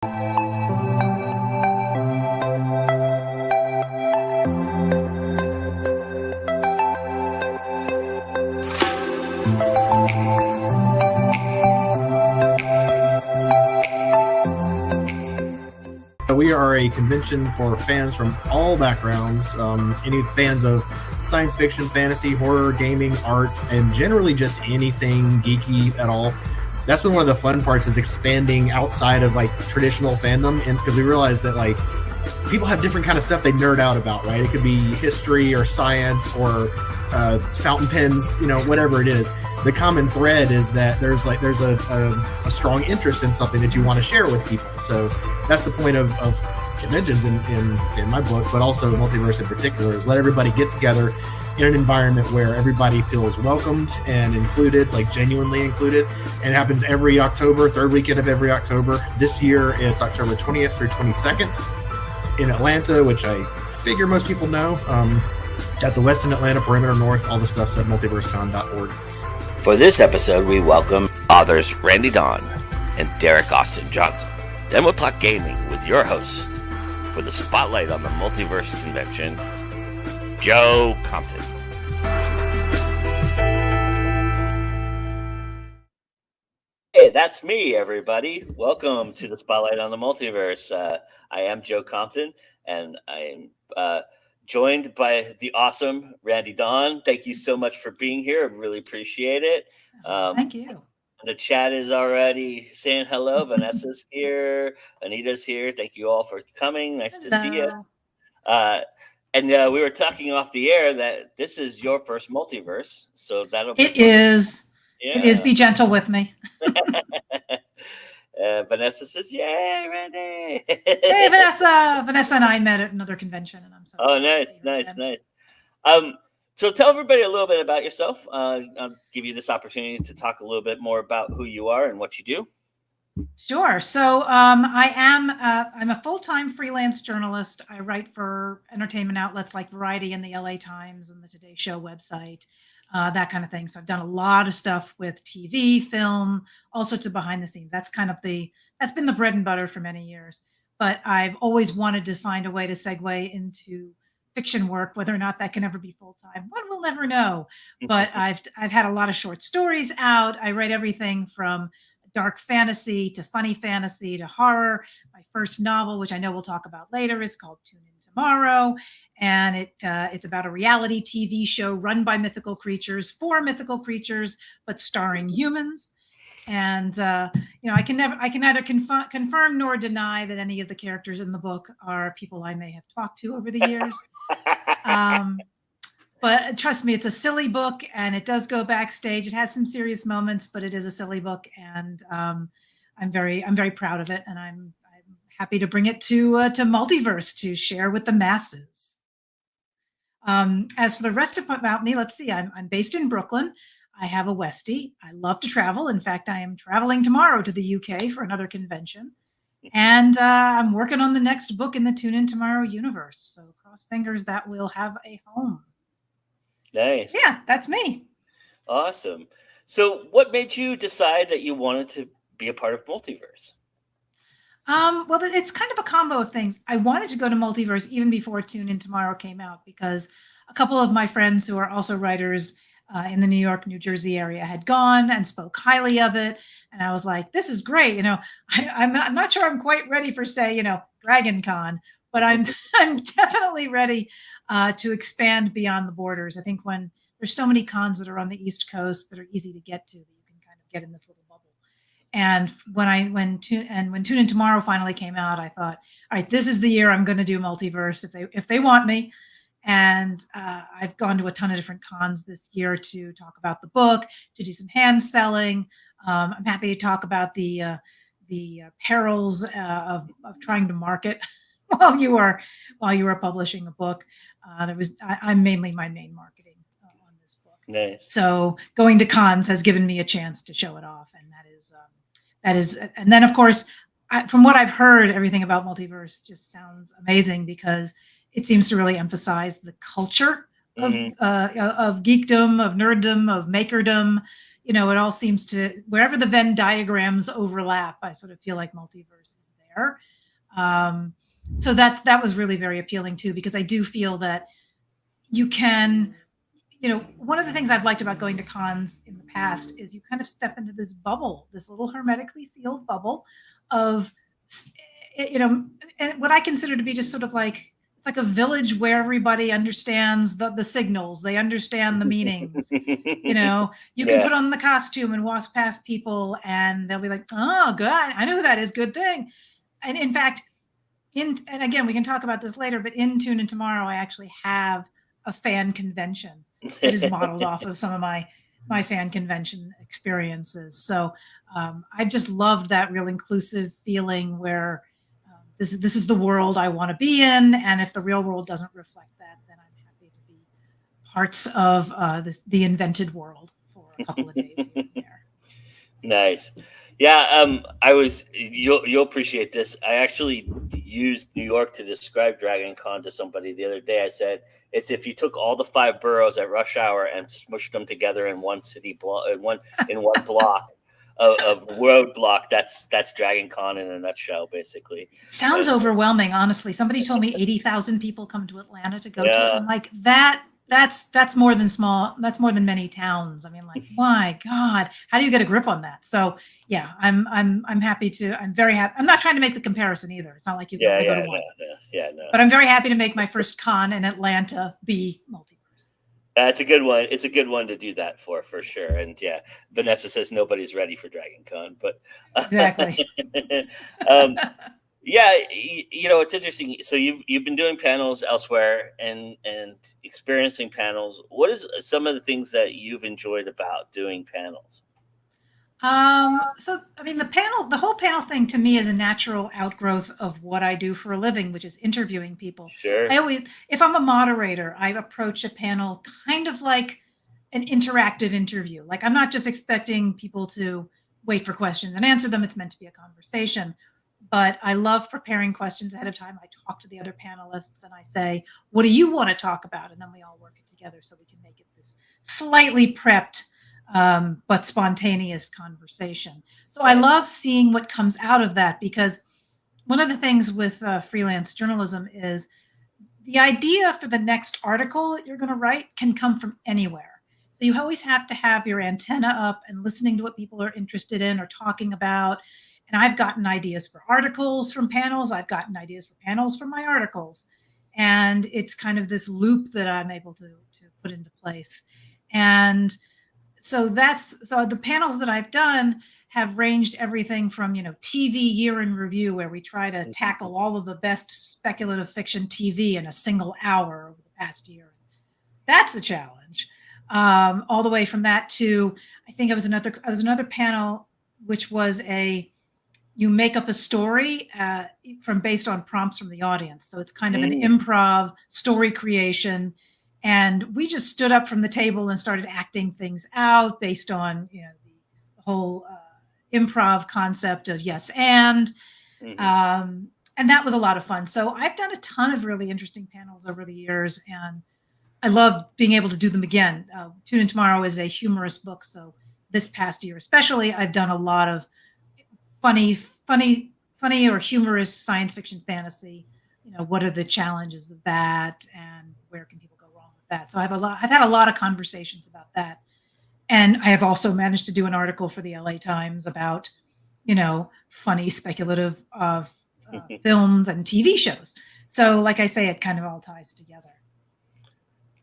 We are a convention for fans from all backgrounds, any fans of science fiction, fantasy, horror, gaming, art, and generally just anything geeky at all. That's been one of the fun parts, is expanding outside of like traditional fandom, and because we realize that like people have different kind of stuff they nerd out about, right? It could be history or science or fountain pens, whatever it is. The common thread is that there's a strong interest in something that you want to share with people. So that's the point of conventions in my book, but also Multiverse in particular, is let everybody get together in an environment where everybody feels welcomed and included, like genuinely included. And it happens every October, third weekend of every October. This year it's October 20th through 22nd in Atlanta, which I figure most people know. At the Westin Atlanta Perimeter North, all the stuff's at multiversecon.org. For this episode, we welcome authors Randy Don and Derek Austin Johnson. Then we'll talk gaming with your host for the spotlight on the Multiverse Convention, Joe Compton. Hey, that's me, everybody. Welcome to the spotlight on the Multiverse. I am Joe Compton, and I am joined by the awesome Randy Don. Thank you so much for being here. I really appreciate it. Thank you. The chat is already saying hello. Vanessa's here. Anita's here. Thank you all for coming. Nice to see you. And we were talking off the air that this is your first multiverse. So that'll be It is. Yeah. It is. Be gentle with me. Vanessa says, "Yay, Randy!" Hey, Vanessa! Vanessa and I met at another convention, and I'm so. Oh, nice. So tell everybody a little bit about yourself. I'll give you this opportunity to talk a little bit more about who you are and what you do. Sure. So I'm a full-time freelance journalist. I write for entertainment outlets like Variety and the LA Times and the Today Show website. That kind of thing. So I've done a lot of stuff with TV, film, all sorts of behind the scenes. That's been the bread and butter for many years. But I've always wanted to find a way to segue into fiction work, whether or not that can ever be full-time. One will never know. But I've had a lot of short stories out. I write everything from dark fantasy to funny fantasy to horror. My first novel, which I know we'll talk about later, is called Tune In Tomorrow, and it's about a reality TV show run by mythical creatures for mythical creatures, but starring humans. And I can neither confirm nor deny that any of the characters in the book are people I may have talked to over the years. But trust me, it's a silly book, and it does go backstage. It has some serious moments, but it is a silly book, and I'm very proud of it, and I'm happy to bring it to Multiverse to share with the masses. As for the rest about me, let's see. I'm based in Brooklyn. I have a Westie. I love to travel. In fact, I am traveling tomorrow to the UK for another convention, and I'm working on the next book in the Tune In Tomorrow universe. So cross fingers that we'll have a home. Nice. Yeah, that's me. Awesome. So what made you decide that you wanted to be a part of Multiverse? Well, it's kind of a combo of things. I wanted to go to Multiverse even before Tune In Tomorrow came out, because a couple of my friends who are also writers in the New York, New Jersey area had gone and spoke highly of it. And I was like, this is great. I'm not sure I'm quite ready for, say, Dragon Con, but I'm definitely ready to expand beyond the borders. I think when there's so many cons that are on the East Coast that are easy to get to, that you can kind of get in this little bubble. And when Tune In Tomorrow finally came out, I thought, all right, this is the year I'm going to do Multiverse if they want me. And I've gone to a ton of different cons this year to talk about the book, to do some hand selling. I'm happy to talk about the perils of trying to market while you are publishing a book. I'm mainly my main marketing on this book. Nice. So going to cons has given me a chance to show it off, and that is. And then of course, from what I've heard, everything about Multiverse just sounds amazing, because it seems to really emphasize the culture of geekdom, of nerddom, of makerdom. It all seems to, wherever the Venn diagrams overlap, I sort of feel like Multiverse is there. there. So that was really very appealing too, because I do feel that you can, one of the things I've liked about going to cons in the past is you kind of step into this bubble, this little hermetically sealed bubble of, and what I consider to be just sort of like, it's like a village where everybody understands the signals. They understand the meanings. You can put on the costume and walk past people and they'll be like, oh, good. I know who that is. Good thing. And in fact, and again, we can talk about this later, but in Tune In Tomorrow, I actually have a fan convention that is modeled off of some of my fan convention experiences. So I just loved that real inclusive feeling where this is the world I want to be in, and if the real world doesn't reflect that, then I'm happy to be parts of the invented world for a couple of days here and there. Nice. Yeah, you'll appreciate this. I actually used New York to describe Dragon Con to somebody the other day. I said it's if you took all the 5 boroughs at rush hour and smushed them together in one city block, in one block of road block. That's Dragon Con in a nutshell, basically. Sounds overwhelming, honestly. Somebody told me 80,000 people come to Atlanta to go to it. I'm like, that's more than small. That's more than many towns. I mean, like, my God, how do you get a grip on that? So yeah, I'm happy to. I'm very happy. I'm not trying to make the comparison either. It's not like you can only go to one. No. But I'm very happy to make my first con in Atlanta be Multiverse. It's a good one. It's a good one to do that for sure. And yeah, Vanessa says nobody's ready for Dragon Con, but exactly. Yeah, it's interesting. So you've been doing panels elsewhere and experiencing panels. What is some of the things that you've enjoyed about doing panels? So I mean, the whole panel thing to me is a natural outgrowth of what I do for a living, which is interviewing people. Sure. If I'm a moderator, I approach a panel kind of like an interactive interview. Like, I'm not just expecting people to wait for questions and answer them. It's meant to be a conversation. But I love preparing questions ahead of time. I talk to the other panelists and I say, what do you want to talk about? And then we all work it together so we can make it this slightly prepped but spontaneous conversation. So I love seeing what comes out of that, because one of the things with freelance journalism is the idea for the next article that you're going to write can come from anywhere. So you always have to have your antenna up and listening to what people are interested in or talking about. And I've gotten ideas for articles from panels. I've gotten ideas for panels from my articles. And it's kind of this loop that I'm able to put into place. And so the panels that I've done have ranged everything from, TV year in review, where we try to tackle all of the best speculative fiction TV in a single hour over the past year. That's a challenge. All the way from that to, I think I was another panel, which was you make up a story based on prompts from the audience. So it's kind of an improv story creation. And we just stood up from the table and started acting things out based on, the whole improv concept of yes and. And that was a lot of fun. So I've done a ton of really interesting panels over the years, and I love being able to do them again. Tune In Tomorrow is a humorous book. So this past year especially, I've done a lot of funny or humorous science fiction fantasy. What are the challenges of that, and where can people go wrong with that? So I've had a lot of conversations about that. And I have also managed to do an article for the LA Times about, funny speculative films and TV shows. So like I say, it kind of all ties together.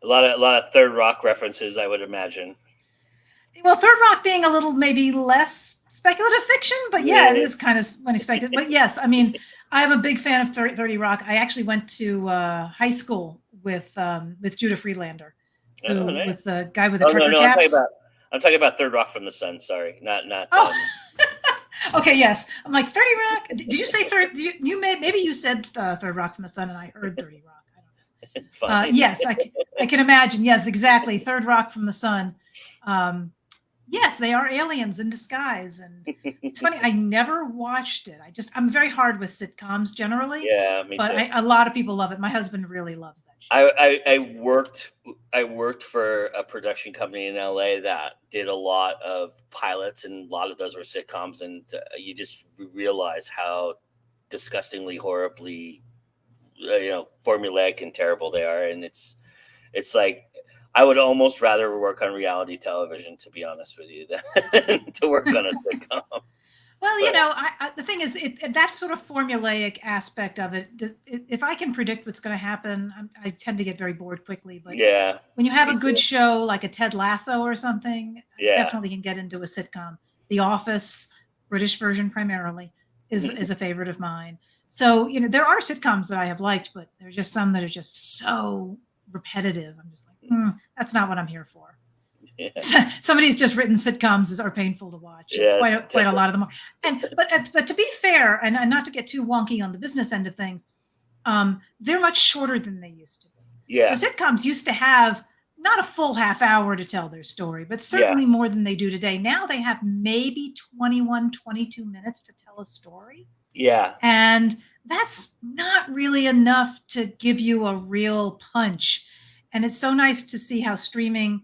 A lot of Third Rock references, I would imagine. Well, Third Rock being a little maybe less speculative fiction, but yeah, it is kind of funny speculative. But yes, I mean, I'm a big fan of 30 Rock. I actually went to high school with Judah Friedlander, who was the guy with the trucker caps. I'm talking about Third Rock from the Sun. Sorry, not. Oh. Okay, yes. I'm like 30 Rock. Did you say third? Maybe you said Third Rock from the Sun, and I heard 30 Rock. I don't know. It's fine. Yes, I can imagine. Yes, exactly. Third Rock from the Sun. Yes, they are aliens in disguise, and it's funny. I never watched it. I'm very hard with sitcoms generally. Yeah, me but too. A lot of people love it. My husband really loves that show. I worked for a production company in LA that did a lot of pilots, and a lot of those were sitcoms. And you just realize how disgustingly, horribly, formulaic and terrible they are. And it's like, I would almost rather work on reality television, to be honest with you, than to work on a sitcom. Well, the thing is, that sort of formulaic aspect of it, if I can predict what's going to happen, I tend to get very bored quickly. But yeah, when you have a good show like a Ted Lasso or something, definitely can get into a sitcom. The Office, British version primarily, is a favorite of mine. So, there are sitcoms that I have liked, but there's just some that are just so repetitive. I'm just like, that's not what I'm here for. Yeah. Somebody's just written sitcoms are painful to watch. Yeah, quite a lot of them are. But to be fair, and not to get too wonky on the business end of things, they're much shorter than they used to be. Yeah. So sitcoms used to have not a full half hour to tell their story, but certainly more than they do today. Now they have maybe 21, 22 minutes to tell a story. Yeah. And that's not really enough to give you a real punch. And it's so nice to see how streaming,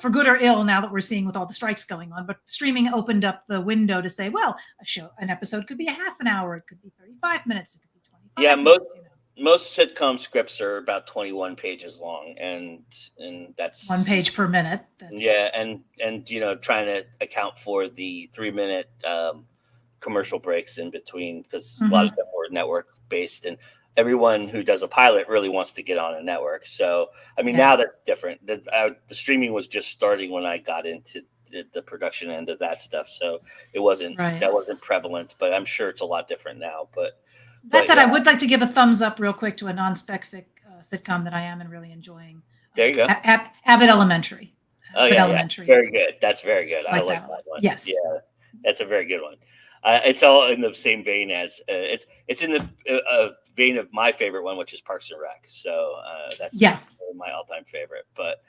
for good or ill, now that we're seeing with all the strikes going on, but streaming opened up the window to say, well, an episode could be a half an hour, it could be 35 minutes, it could be 25 minutes. Most sitcom scripts are about 21 pages long, and that's 1 page per minute. And trying to account for the 3-minute commercial breaks in between, because a lot of them were network based, and everyone who does a pilot really wants to get on a network. So, I mean, now that's different. The streaming was just starting when I got into the production end of that stuff. So that wasn't prevalent, but I'm sure it's a lot different now. But that said, I would like to give a thumbs up real quick to a non-spec fic sitcom that I am and really enjoying. There you go. Abbott Elementary. Elementary. Very good. That's very good. I like that one. Yes. Yeah, that's a very good one. It's all in the same vein as it's in the vein of my favorite one, which is Parks and Rec. So that's my all-time favorite. But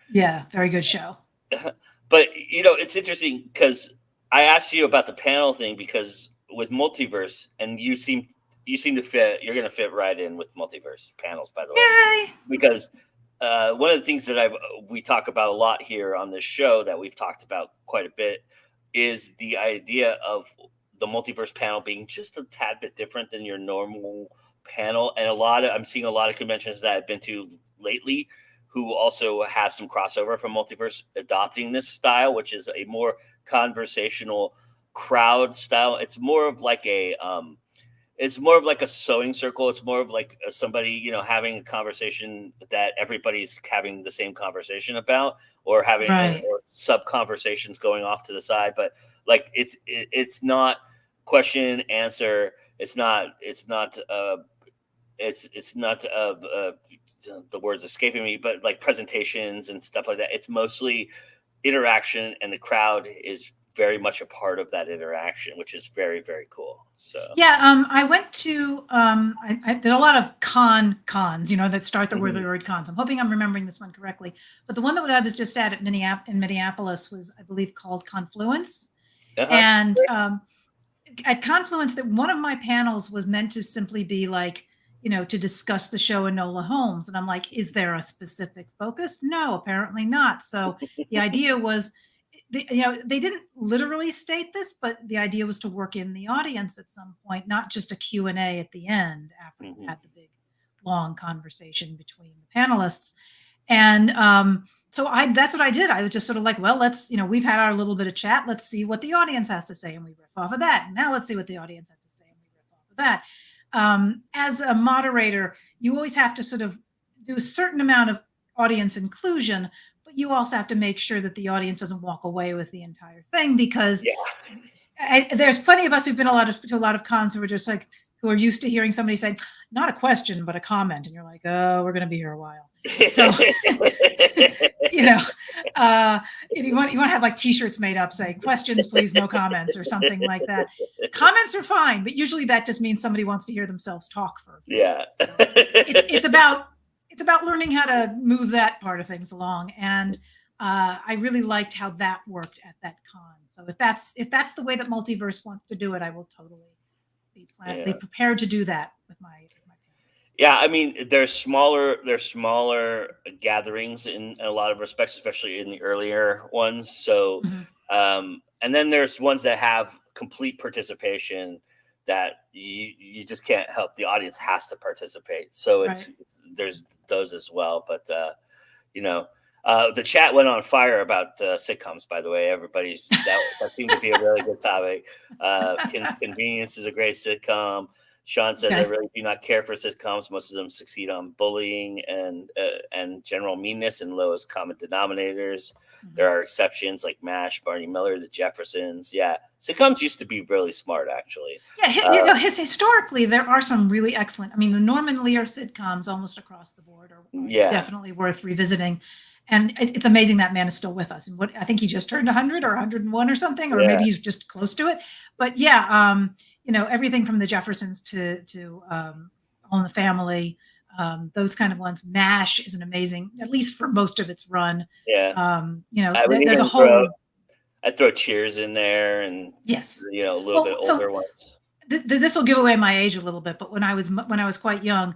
very good show. But it's interesting because I asked you about the panel thing, because with Multiverse, and you seem to fit. You're going to fit right in with Multiverse panels, by the way. Yay! Because one of the things that we talk about a lot here on this show, that we've talked about quite a bit, is the idea of the Multiverse panel being just a tad bit different than your normal panel. And I'm seeing a lot of conventions that I've been to lately who also have some crossover from Multiverse adopting this style, which is a more conversational crowd style. It's more of like a sewing circle. It's more of like somebody, having a conversation that everybody's having the same conversation about, or having or sub conversations going off to the side. But like, it's not question and answer. It's not the words escaping me, but like presentations and stuff like that. It's mostly interaction, and the crowd is very much a part of that interaction, which is very, very cool. So I went to I did a lot of cons, that start the word cons. I'm hoping I'm remembering this one correctly, but the one that I was just at Minneapolis was, I believe, called Confluence. And at Confluence, that one of my panels was meant to simply be like, to discuss the show Enola Holmes. And I'm like, is there a specific focus? No, apparently not. So the idea was, they didn't literally state this, but the idea was to work in the audience at some point, not just a Q&A at the end after we had the big, long conversation between the panelists. And so that's what I did. I was just sort of like, well, let's, we've had our little bit of chat. Let's see what the audience has to say. And we riff off of that. And now let's see what the audience has to say. And we riff off of that. As a moderator, you always have to sort of do a certain amount of audience inclusion, but you also have to make sure that the audience doesn't walk away with the entire thing, because there's plenty of us who've been to a lot of cons who are just like, who are used to hearing somebody say, not a question, but a comment. And you're like, oh, we're going to be here a while. So, you want to have like t-shirts made up saying questions, please, no comments, or something like that. Comments are fine, but usually that just means somebody wants to hear themselves talk for. Yeah. So it's about learning how to move that part of things along. And I really liked how that worked at that con. So if that's the way that Multiverse wants to do it, I will totally be prepared to do that with my panels. Yeah, I mean, there's smaller gatherings in a lot of respects, especially in the earlier ones. So, and then there's ones that have complete participation that you just can't help. The audience has to participate. So there's those as well. But the chat went on fire about sitcoms. By the way, that seemed to be a really good topic. Convenience is a great sitcom. Sean says, I really do not care for sitcoms. Most of them succeed on bullying and general meanness and lowest common denominators. Mm-hmm. There are exceptions like MASH, Barney Miller, The Jeffersons. Yeah, sitcoms used to be really smart, actually. Yeah, historically, there are some really excellent. I mean, the Norman Lear sitcoms almost across the board are definitely worth revisiting. And it's amazing that man is still with us. And I think he just turned 100 or 101 or something, or maybe he's just close to it. But everything from the Jeffersons to All in the Family, those kind of ones. MASH is an amazing, at least for most of its run. Yeah. There's a whole. I'd throw Cheers in there, and a little bit older ones. This will give away my age a little bit, but when I was quite young,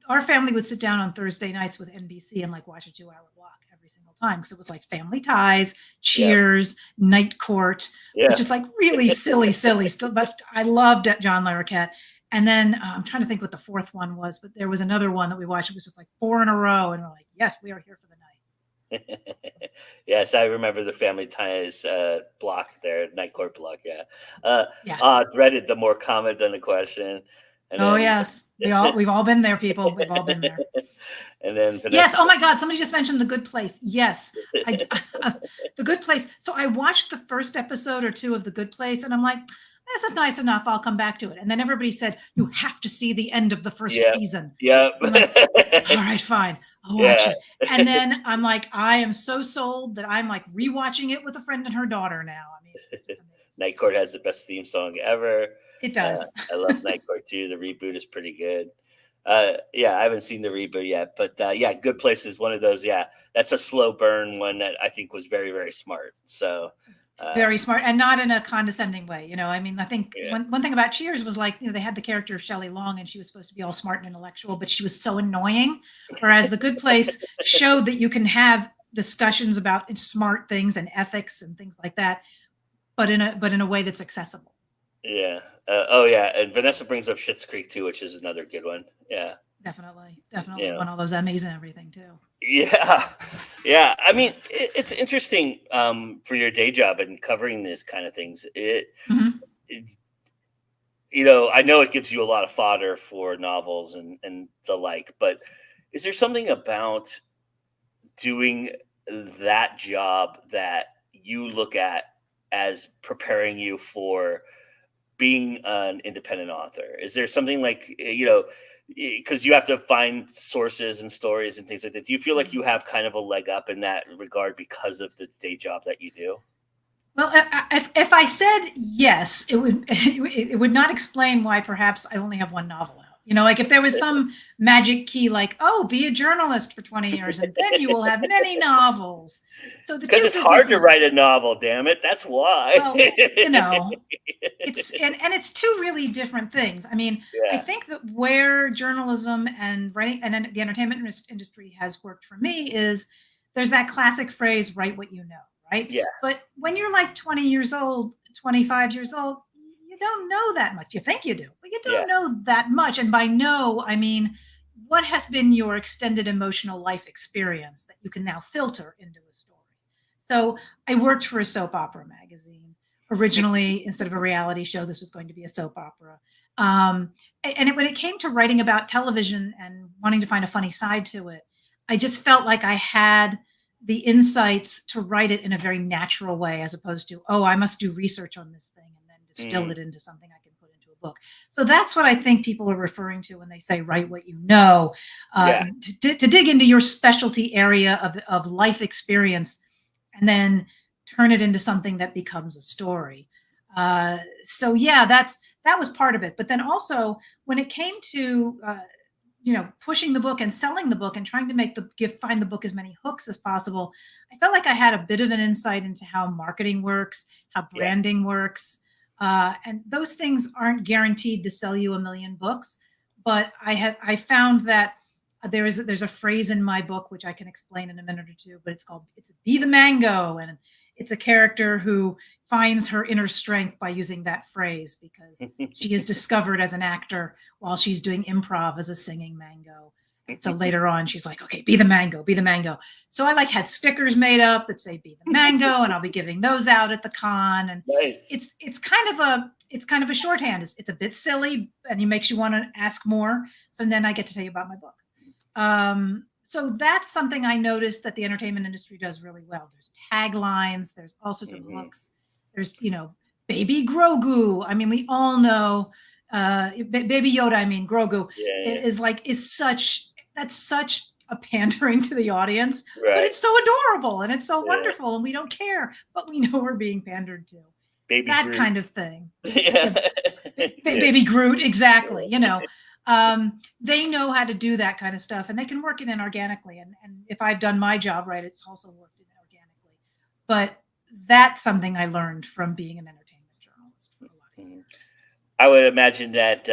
our family would sit down on Thursday nights with NBC and watch a 2-hour block every single time, because it was Family Ties, Cheers, Night Court, which is really silly still. But I loved John Larroquette. And then I'm trying to think what the fourth one was, but there was another one that we watched. It was just 4 in a row, and we're yes, we are here for the night. Yes, I remember the Family Ties block there, Night Court block. Dreaded the more comment than the question. And yes, we've all been there, people. We've all been there. And then Vanessa. Yes. Oh my God! Somebody just mentioned The Good Place. Yes, The Good Place. So I watched the first episode or two of The Good Place, and I'm like, this is nice enough. I'll come back to it. And then everybody said, you have to see the end of the first season. Yeah. All right, fine. I'll watch it. And then I'm I am so sold that I'm rewatching it with a friend and her daughter now. I mean, it's just amazing. Night Court has the best theme song ever. It does. I love Night Court too. The reboot is pretty good. I haven't seen the reboot yet, but Good Place is one of those. Yeah, that's a slow burn one that I think was very, very smart. So very smart, and not in a condescending way. I mean, I think one thing about Cheers was they had the character of Shelley Long, and she was supposed to be all smart and intellectual, but she was so annoying. Whereas The Good Place showed that you can have discussions about smart things and ethics and things like that, but in a way that's accessible. Yeah. And Vanessa brings up Schitt's Creek too, which is another good one. Yeah. Definitely won all those Emmys and everything too. Yeah. I mean, it's interesting for your day job and covering these kind of things. I know it gives you a lot of fodder for novels and the like, but is there something about doing that job that you look at as preparing you for being an independent author? Is there something because you have to find sources and stories and things like that. Do you feel like you have kind of a leg up in that regard because of the day job that you do? Well, if I said yes, it would not explain why perhaps I only have one novel out. If there was some magic key, be a journalist for 20 years and then you will have many novels. So because it's hard to write a novel, damn it. That's why. Well, it's two really different things. I mean, I think that where journalism and writing and the entertainment industry has worked for me is there's that classic phrase, write what you know, right? Yeah. But when you're 20 years old, 25 years old, you don't know that much. You think you do, but you don't know that much. And by know, I mean, what has been your extended emotional life experience that you can now filter into a story? So I worked for a soap opera magazine. Originally, instead of a reality show, this was going to be a soap opera. And when it came to writing about television and wanting to find a funny side to it, I just felt like I had the insights to write it in a very natural way, as opposed to, I must do research on this thing and then distill it into something I can put into a book. So that's what I think people are referring to when they say write what you know, to dig into your specialty area of life experience and then turn it into something that becomes a story. That was part of it. But then also when it came to pushing the book and selling the book and trying to find the book as many hooks as possible, I felt like I had a bit of an insight into how marketing works, how branding works. And those things aren't guaranteed to sell you 1 million books. But I found that there's a phrase in my book which I can explain in a minute or two, but it's be the mango, and it's a character who finds her inner strength by using that phrase because she is discovered as an actor while she's doing improv as a singing mango. And so later on, she's like, okay, be the mango, be the mango. So I like had stickers made up that say be the mango, and I'll be giving those out at the con. And Nice. it's kind of a shorthand. It's a bit silly and it makes you want to ask more. So then I get to tell you about my book. So that's something I noticed that the entertainment industry does really well. There's taglines, there's all sorts of hooks. There's, baby Grogu. I mean, we all know baby Yoda, I mean Grogu that's such a pandering to the audience, but it's so adorable and it's so wonderful and we don't care, but we know we're being pandered to. Baby that Groot. Kind of thing. Yeah. Baby Groot, exactly. They know how to do that kind of stuff and they can work it in organically. And if I've done my job right, it's also worked in organically. But that's something I learned from being an entertainment journalist for a lot of years. I would imagine that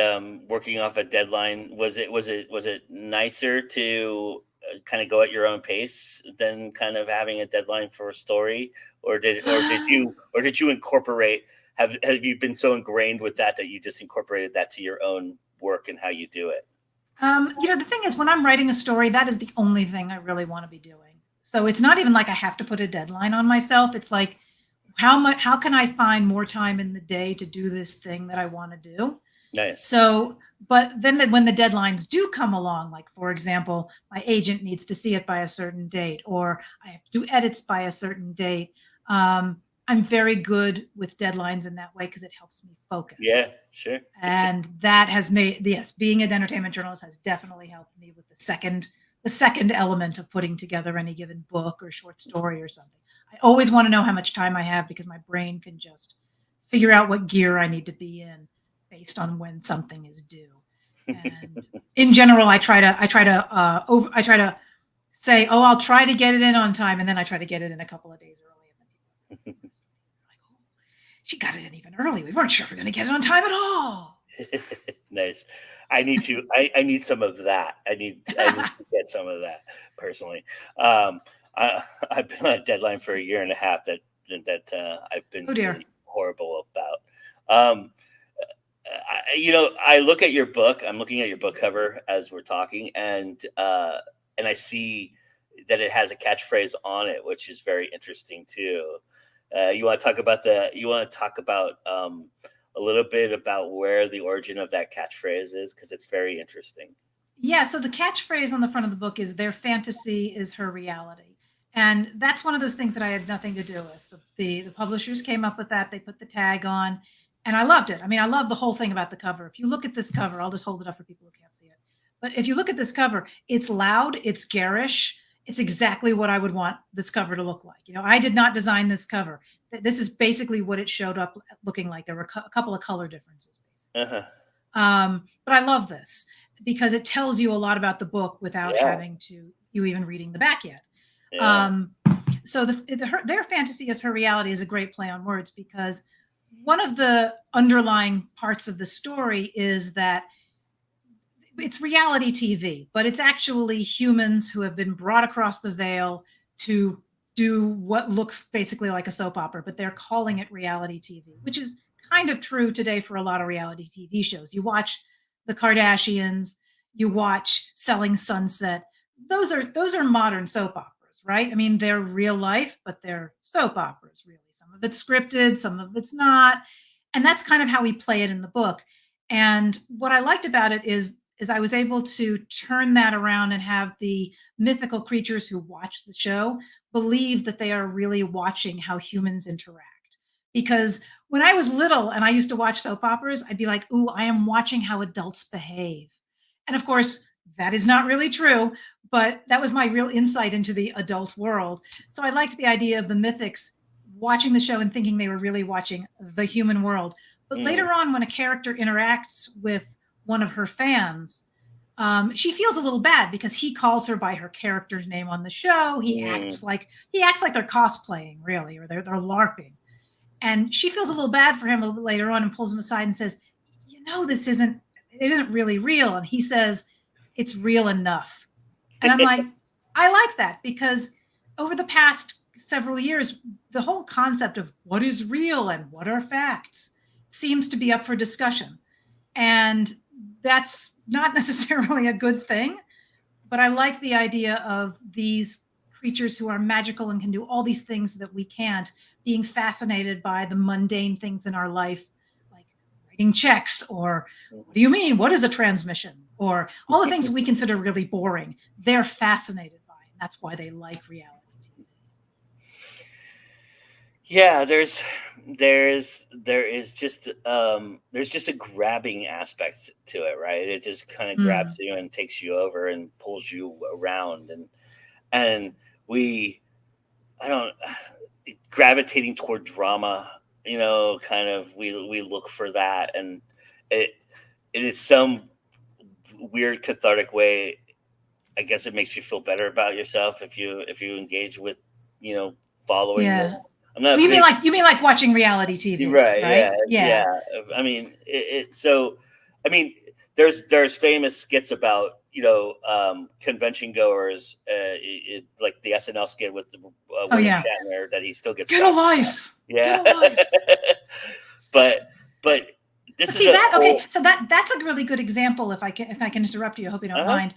working off a deadline, was it nicer to kind of go at your own pace than kind of having a deadline for a story, or did you incorporate? Have you been so ingrained with that you just incorporated that to your own work and how you do it? The thing is, when I'm writing a story, that is the only thing I really want to be doing. So it's not even like I have to put a deadline on myself. It's like, how can I find more time in the day to do this thing that I want to do? Nice. So, but then when the deadlines do come along, like for example, my agent needs to see it by a certain date, or I have to do edits by a certain date. I'm very good with deadlines in that way because it helps me focus. Yeah, sure. And that has being an entertainment journalist has definitely helped me with the second element of putting together any given book or short story or something. I always want to know how much time I have because my brain can just figure out what gear I need to be in based on when something is due. And in general, I try to say, oh, I'll try to get it in on time, and then I try to get it in a couple of days early. And then people like, oh, she got it in even early. We weren't sure if we're going to get it on time at all. Nice. I need some of that. I need to get some of that personally. I've been on a deadline for a year and a half that I've been really horrible about. I look at your book. I'm looking at your book cover as we're talking, and I see that it has a catchphrase on it, which is very interesting too. You want to talk about a little bit about where the origin of that catchphrase is, because it's very interesting. Yeah. So the catchphrase on the front of the book is "Their fantasy is her reality." And that's one of those things that I had nothing to do with. The publishers came up with that. They put the tag on, and I loved it. I mean, I love the whole thing about the cover. If you look at this cover, I'll just hold it up for people who can't see it. But if you look at this cover, it's loud, it's garish. It's exactly what I would want this cover to look like. I did not design this cover. This is basically what it showed up looking like. There were a couple of color differences. But I love this because it tells you a lot about the book without having you even reading the back yet. Yeah. So their fantasy is her reality is a great play on words, because one of the underlying parts of the story is that it's reality TV, but it's actually humans who have been brought across the veil to do what looks basically like a soap opera, but they're calling it reality TV, which is kind of true today for a lot of reality TV shows. You watch the Kardashians, you watch Selling Sunset. Those are modern soap operas. Right? I mean, they're real life, but they're soap operas, really. Some of it's scripted, some of it's not. And that's kind of how we play it in the book. And what I liked about it is I was able to turn that around and have the mythical creatures who watch the show believe that they are really watching how humans interact. Because when I was little and I used to watch soap operas, I'd be like, ooh, I am watching how adults behave. And of course, that is not really true, but that was my real insight into the adult world. So I liked the idea of the mythics watching the show and thinking they were really watching the human world. But later on, when a character interacts with one of her fans, she feels a little bad because he calls her by her character's name on the show. He acts like they're cosplaying, really, or they're LARPing. And she feels a little bad for him a little bit later on and pulls him aside and says, this isn't really real. And he says, it's real enough. And I'm like, I like that, because over the past several years, the whole concept of what is real and what are facts seems to be up for discussion. And that's not necessarily a good thing, but I like the idea of these creatures who are magical and can do all these things that we can't, being fascinated by the mundane things in our life, like writing checks, or what do you mean? What is a transmission? Or all the things we consider really boring. They're fascinated by, and that's why they like reality TV. Yeah, there is just there's just a grabbing aspect to it, right? It just kind of grabs Mm. you and takes you over and pulls you around, and we I don't gravitating toward drama, kind of we look for that, and it it is some weird cathartic way. I guess it makes you feel better about yourself if you engage with, following the. Yeah. I'm not Well, you mean big. like you mean like watching reality TV, Right, yeah, right? yeah. Yeah. I mean, so, I mean, there's famous skits about, convention goers, like the SNL skit with Oh William yeah. Shatner, that he still gets Get a back. life. Yeah. Get a life. but this But is see a that, okay, whole. so that's a really good example, if I can interrupt you, I hope you don't Uh-huh. mind.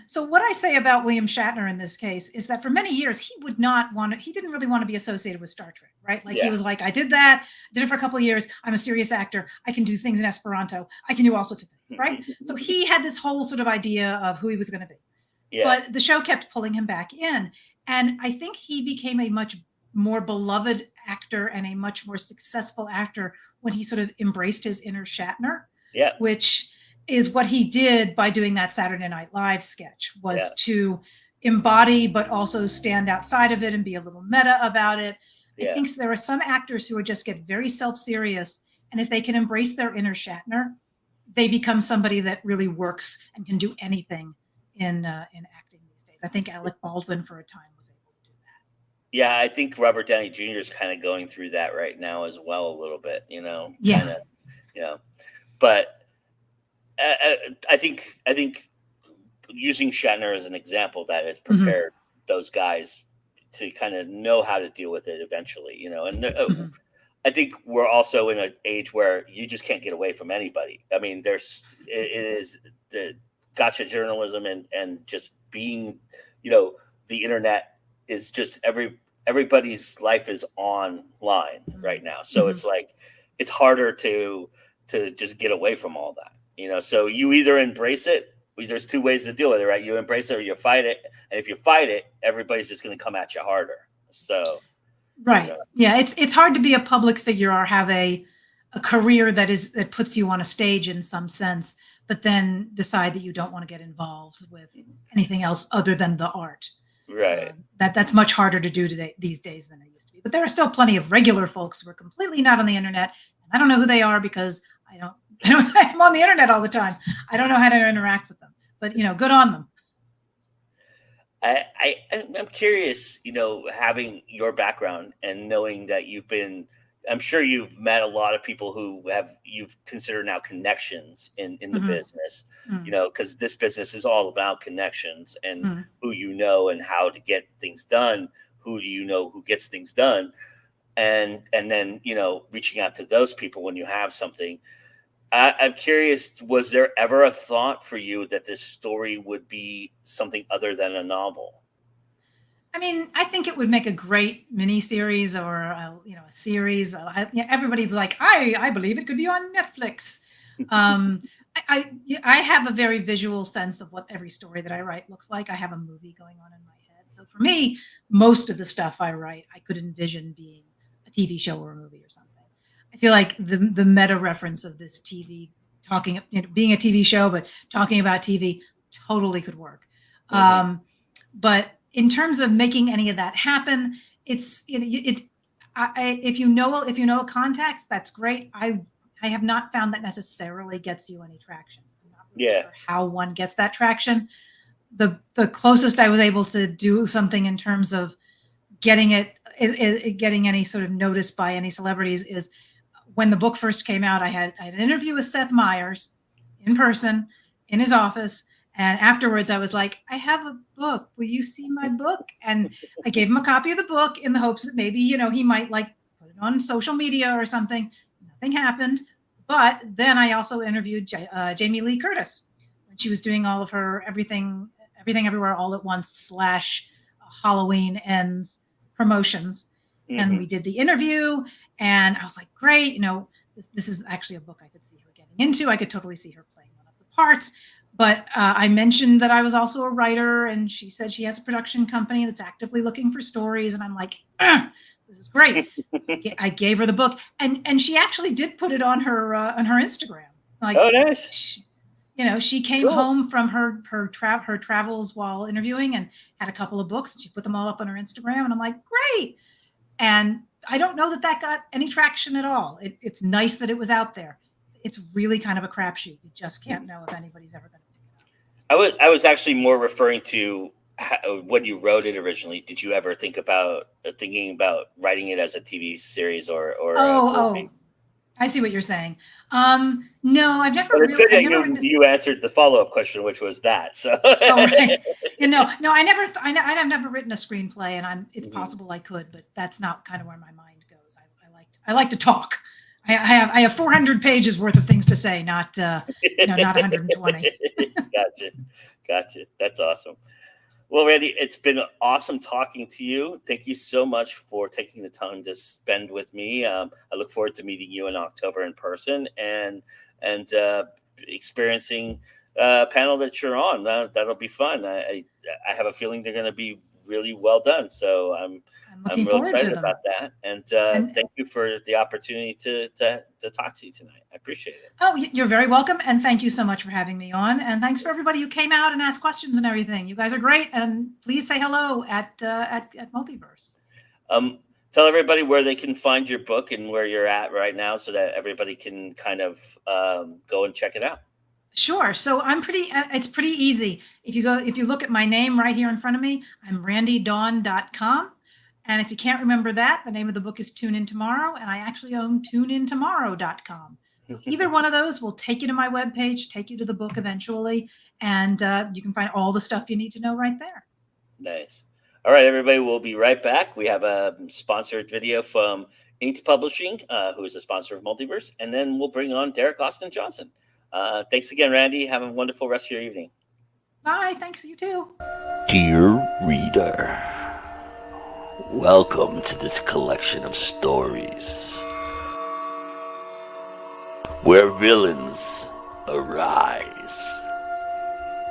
So what I say about William Shatner in this case is that for many years he didn't really want to be associated with Star Trek, right? Like he Yeah. was like, I did that, did it for a couple of years. I'm a serious actor. I can do things in Esperanto. I can do all sorts of things, right? So he had this whole sort of idea of who he was going to be. Yeah. But the show kept pulling him back in. And I think he became a much more beloved actor and a much more successful actor when he sort of embraced his inner Shatner, Yeah. which is what he did by doing that Saturday Night Live sketch, was Yeah. to embody but also stand outside of it and be a little meta about it. I Yeah. think there are some actors who are just get very self-serious, and if they can embrace their inner Shatner, they become somebody that really works and can do anything in acting these days. I think Alec Baldwin for a time was able to do that. Yeah, I think Robert Downey Jr. is kind of going through that right now as well, a little bit, kind Yeah. of, but I think using Shatner as an example that has Mhm. prepared those guys to kind of know how to deal with it eventually, and Mhm. I think we're also in an age where you just can't get away from anybody. I mean, it is the gotcha journalism, and just being, the internet is just everybody's life is online right now. So Mhm. it's like it's harder to just get away from all that. So you either embrace it. There's two ways to deal with it, right? You embrace it or you fight it. And if you fight it, everybody's just going to come at you harder. So, you Right. know, Yeah, it's hard to be a public figure or have a career that puts you on a stage in some sense, but then decide that you don't want to get involved with anything else other than the art. right. That's much harder to do today these days than it used to be. But there are still plenty of regular folks who are completely not on the internet, and I don't know who they are because I'm on the internet all the time. I don't know how to interact with them. But good on them. I'm curious, having your background and knowing that I'm sure you've met a lot of people who you've considered now connections in the Mhm. business, Mm, because this business is all about connections and mm. who and how to get things done. Who do you know who gets things done? And then, reaching out to those people when you have something. I'm curious, was there ever a thought for you that this story would be something other than a novel? I mean, I think it would make a great miniseries or a series. Everybody's like, I believe it could be on Netflix. Um, I have a very visual sense of what every story that I write looks like. I have a movie going on in my head. So for me, most of the stuff I write, I could envision being a TV show or a movie or something. I feel like the meta reference of this TV talking, being a TV show, but talking about TV totally could work. Hmm. But in terms of making any of that happen, it's if you know a context, that's great. I have not found that necessarily gets you any traction. I'm not really Yeah. sure how one gets that traction. The closest I was able to do something in terms of getting getting any sort of notice by any celebrities is when the book first came out. I had an interview with Seth Meyers in person in his office, And afterwards, I was like, I have a book. Will you see my book? And I gave him a copy of the book in the hopes that maybe, he might like put it on social media or something. Nothing happened. But then I also interviewed Jamie Lee Curtis when she was doing all of her Everything Everywhere All at Once / Halloween Ends promotions. And we did the interview, and I was like, great, this is actually a book I could see her getting into. I could totally see her playing one of the parts. But I mentioned that I was also a writer, and she said she has a production company that's actively looking for stories. And I'm like, this is great. So I gave her the book, and she actually did put it on her Instagram. Like, oh, nice. She came home from her travels while interviewing and had a couple of books, and she put them all up on her Instagram. And I'm like, great. And I don't know that got any traction at all. It's nice that it was out there. It's really kind of a crapshoot. You just can't know if anybody's ever going to pick it up. I was actually more referring to when you wrote it originally. Did you ever thinking about writing it as a TV series or? I see what you're saying. No, I've never. But it's good that you answered the follow-up question, which was that. So. Oh, right. No, I've never written a screenplay, and it's possible I could, but that's not kind of where my mind goes. I like to talk. I have 400 pages worth of things to say, not 120. Gotcha. That's awesome. Well, Randy, it's been awesome talking to you. Thank you so much for taking the time to spend with me. I look forward to meeting you in October in person and experiencing a panel that you're on. That'll be fun. I have a feeling they're going to be really well done. So I'm real excited about that. And thank you for the opportunity to talk to you tonight. I appreciate it. Oh, you're very welcome. And thank you so much for having me on. And thanks for everybody who came out and asked questions and everything. You guys are great. And please say hello at Multiverse. Tell everybody where they can find your book and where you're at right now so that everybody can kind of go and check it out. Sure. So it's pretty easy. If you look at my name right here in front of me, I'm randydawn.com. And if you can't remember that, the name of the book is Tune In Tomorrow, and I actually own tuneintomorrow.com. So either one of those will take you to my webpage, take you to the book eventually, and you can find all the stuff you need to know right there. Nice. All right, everybody, we'll be right back. We have a sponsored video from Inked Publishing, who is a sponsor of Multiverse, and then we'll bring on Derek Austin Johnson. Thanks again, Randy. Have a wonderful rest of your evening. Bye. Thanks, you too. Dear reader, welcome to this collection of stories where villains arise.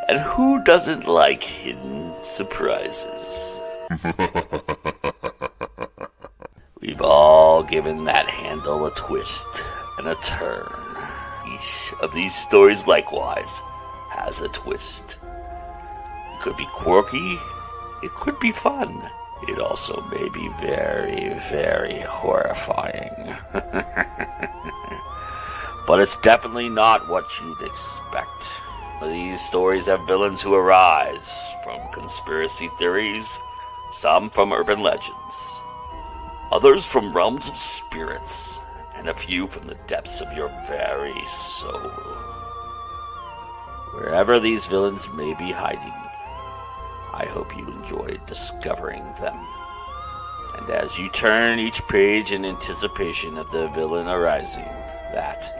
And who doesn't like hidden surprises? We've all given that handle a twist and a turn. Each of these stories likewise has a twist. It could be quirky, it could be fun. It also may be very, very horrifying. But it's definitely not what you'd expect. These stories have villains who arise from conspiracy theories, some from urban legends, others from realms of spirits, and a few from the depths of your very soul. Wherever these villains may be hiding, I hope you enjoyed discovering them. And as you turn each page in anticipation of the villain arising, that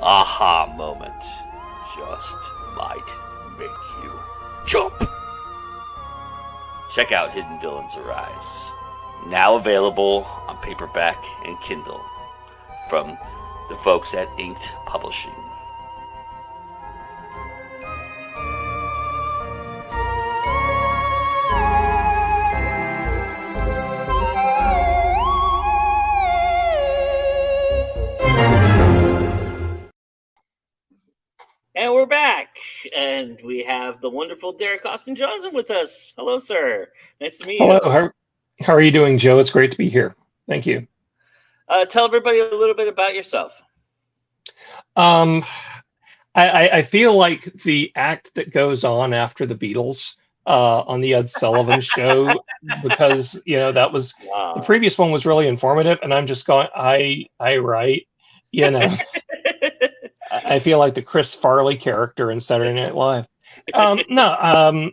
aha moment just might make you jump. Check out Hidden Villains Arise, now available on paperback and Kindle from the folks at Inked Publishing. And we're back, and we have the wonderful Derek Austin Johnson with us. Hello, sir. Nice to meet you. Hello. How are you doing, Joe? It's great to be here. Thank you. Tell everybody a little bit about yourself. I feel like the act that goes on after the Beatles on the Ed Sullivan show, because that was the previous one was really informative, and I'm just going, I write, I feel like the Chris Farley character in Saturday Night Live. No.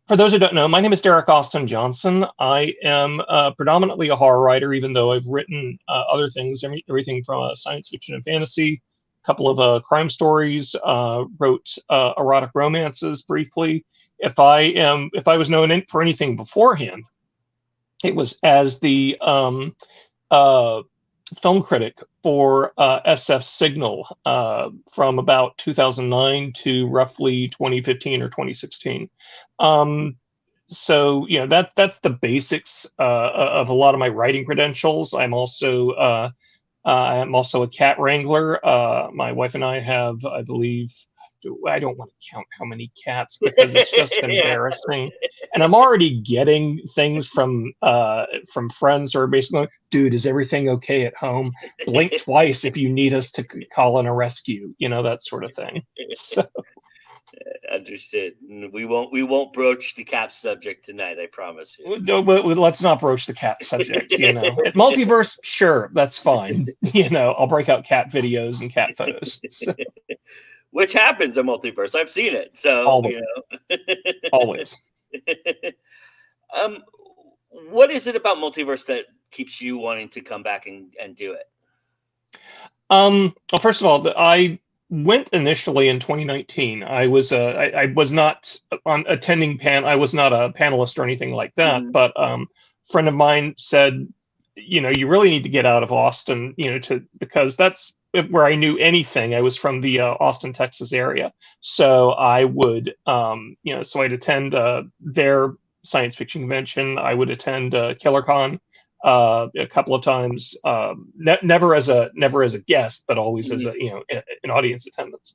For those who don't know, my name is Derek Austin Johnson. I am predominantly a horror writer, even though I've written other things, everything from science fiction and fantasy, a couple of crime stories, wrote erotic romances briefly. If I was known for anything beforehand, it was as the film critic for SF Signal from about 2009 to roughly 2015 or 2016. So that's the basics of a lot of my writing credentials. I'm also a cat wrangler. My wife and I have, I believe, I don't want to count how many cats because it's just embarrassing. And I'm already getting things from friends who are basically like, dude, is everything okay at home? Blink twice if you need us to call in a rescue, that sort of thing. So. Understood. We won't broach the cat subject tonight, I promise you. No, but let's not broach the cat subject, At Multiverse, sure, that's fine. I'll break out cat videos and cat photos. So. Which happens in Multiverse. I've seen it. So always. Always. What is it about Multiverse that keeps you wanting to come back and do it? Well, first of all, I went initially in 2019. I was not on attending I was not a panelist or anything like that. But a friend of mine said, you really need to get out of Austin, because that's where I knew anything. I was from the Austin, Texas area, so I would, so I'd attend their science fiction convention. I would attend KillerCon a couple of times, never as a guest, but always as an audience attendance.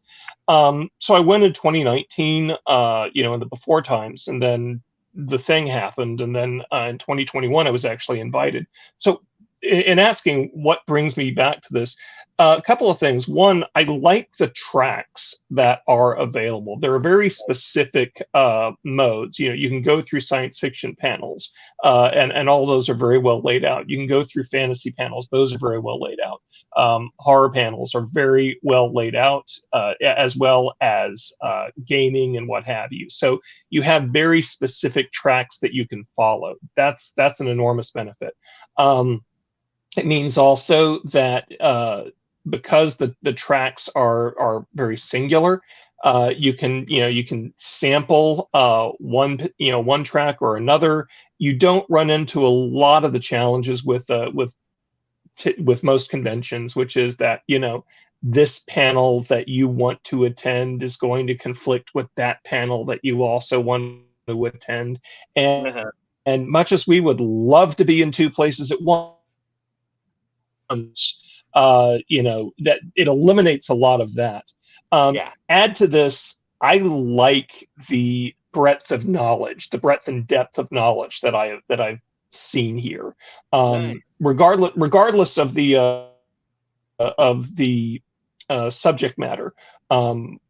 So I went in 2019, in the before times, and then the thing happened, and then in 2021 I was actually invited. So in asking what brings me back to this, a couple of things. One, I like the tracks that are available. There are very specific modes. You can go through science fiction panels, and all those are very well laid out. You can go through fantasy panels; those are very well laid out. Horror panels are very well laid out, as well as gaming and what have you. So you have very specific tracks that you can follow. That's an enormous benefit. It means also that because the tracks are very singular, you can sample one track or another. You don't run into a lot of the challenges with most conventions, which is that this panel that you want to attend is going to conflict with that panel that you also want to attend, and much as we would love to be in two places at once, that it eliminates a lot of that. Add to this, I like the breadth of knowledge, the breadth and depth of knowledge that I've seen here. Nice. Regardless of the subject matter.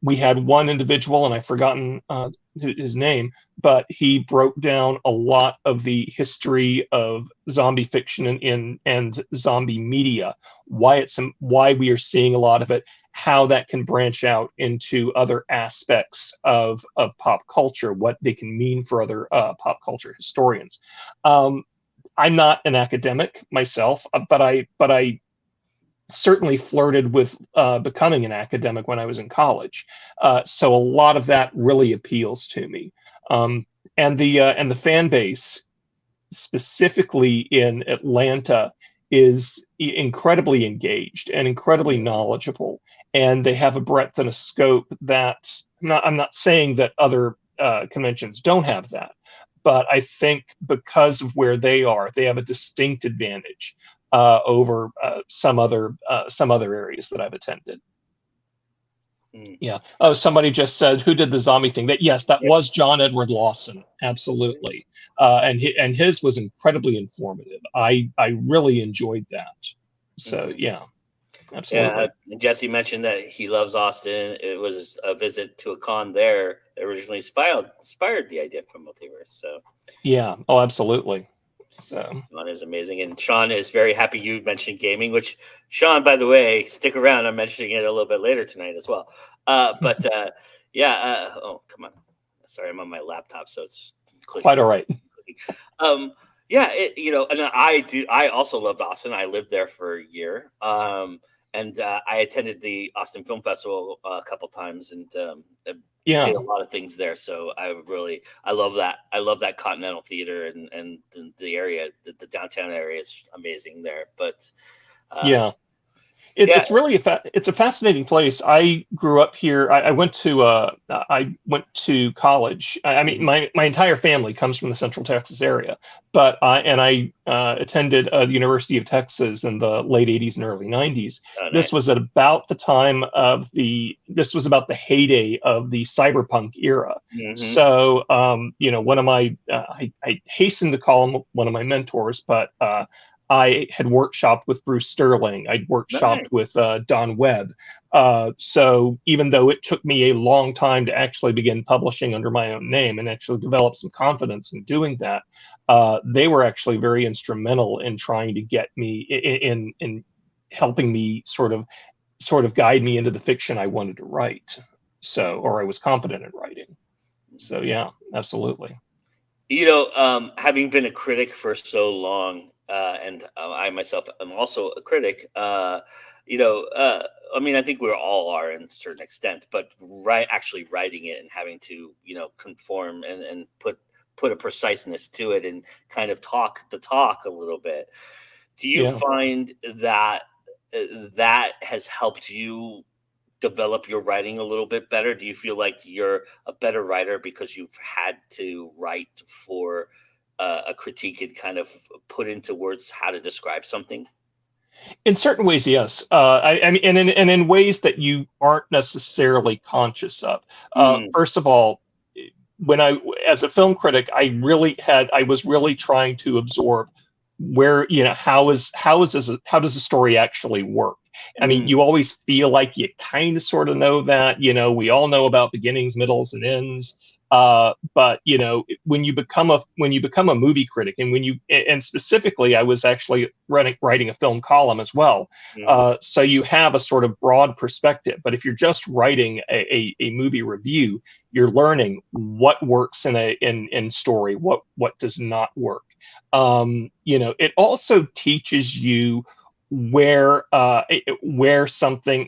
We had one individual, and I've forgotten his name, but he broke down a lot of the history of zombie fiction and zombie media, why we are seeing a lot of it, how that can branch out into other aspects of pop culture, what they can mean for other pop culture historians. I'm not an academic myself, but I certainly flirted with becoming an academic when I was in college. So a lot of that really appeals to me. And the fan base, specifically in Atlanta, is incredibly engaged and incredibly knowledgeable. And they have a breadth and a scope that I'm not saying that other conventions don't have that, but I think because of where they are, they have a distinct advantage over some other areas that I've attended. Yeah. Oh, somebody just said, who did the zombie thing? That was John Edward Lawson. Absolutely. And his was incredibly informative. I really enjoyed that. So yeah, absolutely. Yeah. Jesse mentioned that he loves Austin. It was a visit to a con there that originally inspired the idea from Multiverse. So yeah. Oh, absolutely. So Sean is amazing, and Sean is very happy you mentioned gaming. Which, Sean, by the way, stick around. I'm mentioning it a little bit later tonight as well. Oh, come on, Sorry, I'm on my laptop, so it's clicking. Quite all right. Yeah, and I also loved Austin. I lived there for a year. And I attended the Austin Film Festival a couple times and did a lot of things there. So I love that. I love that Continental Theater and the area, the downtown area is amazing there. But it's really it's a fascinating place. I grew up here. I went to college. I mean, my entire family comes from the Central Texas area, but I attended the University of Texas in the late '80s and early '90s. Oh, nice. This was at about the time of this was about the heyday of the cyberpunk era. So, one of my I hasten to call him one of my mentors, but I had workshopped with Bruce Sterling. I'd workshopped with Don Webb. So even though it took me a long time to actually begin publishing under my own name and actually develop some confidence in doing that, they were actually very instrumental in trying to get me in helping me sort of guide me into the fiction I wanted to write. So, or I was confident in writing. So yeah, absolutely. Having been a critic for so long, and I myself am also a critic. I mean, I think we all are in a certain extent, but actually writing it and having to, conform and put a preciseness to it and kind of talk the talk a little bit. Do you find that that has helped you develop your writing a little bit better? Do you feel like you're a better writer because you've had to write for a critique and kind of put into words how to describe something? In certain ways, yes. I mean, and in ways that you aren't necessarily conscious of. First of all, as a film critic, I was really trying to absorb where, how does the story actually work? I mean, you always feel like you kind of sort of know that, we all know about beginnings, middles, and ends. But when you become a movie critic, and specifically, I was actually writing a film column as well. So you have a sort of broad perspective. But if you're just writing a movie review, you're learning what works in story, what does not work. It also teaches you how something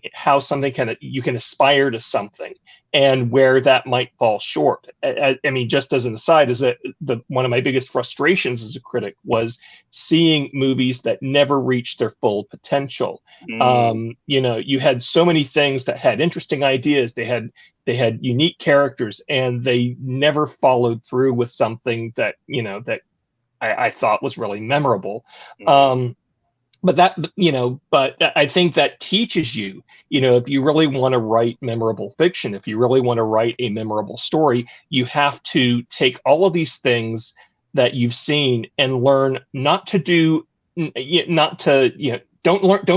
you can aspire to something and where that might fall short. I mean, just as an aside, is that one of my biggest frustrations as a critic was seeing movies that never reached their full potential. You had so many things that had interesting ideas. They had unique characters, and they never followed through with something that I thought was really memorable. But I think that teaches you, if you really want to write memorable fiction, if you really want to write a memorable story, you have to take all of these things that you've seen and learn not to do don't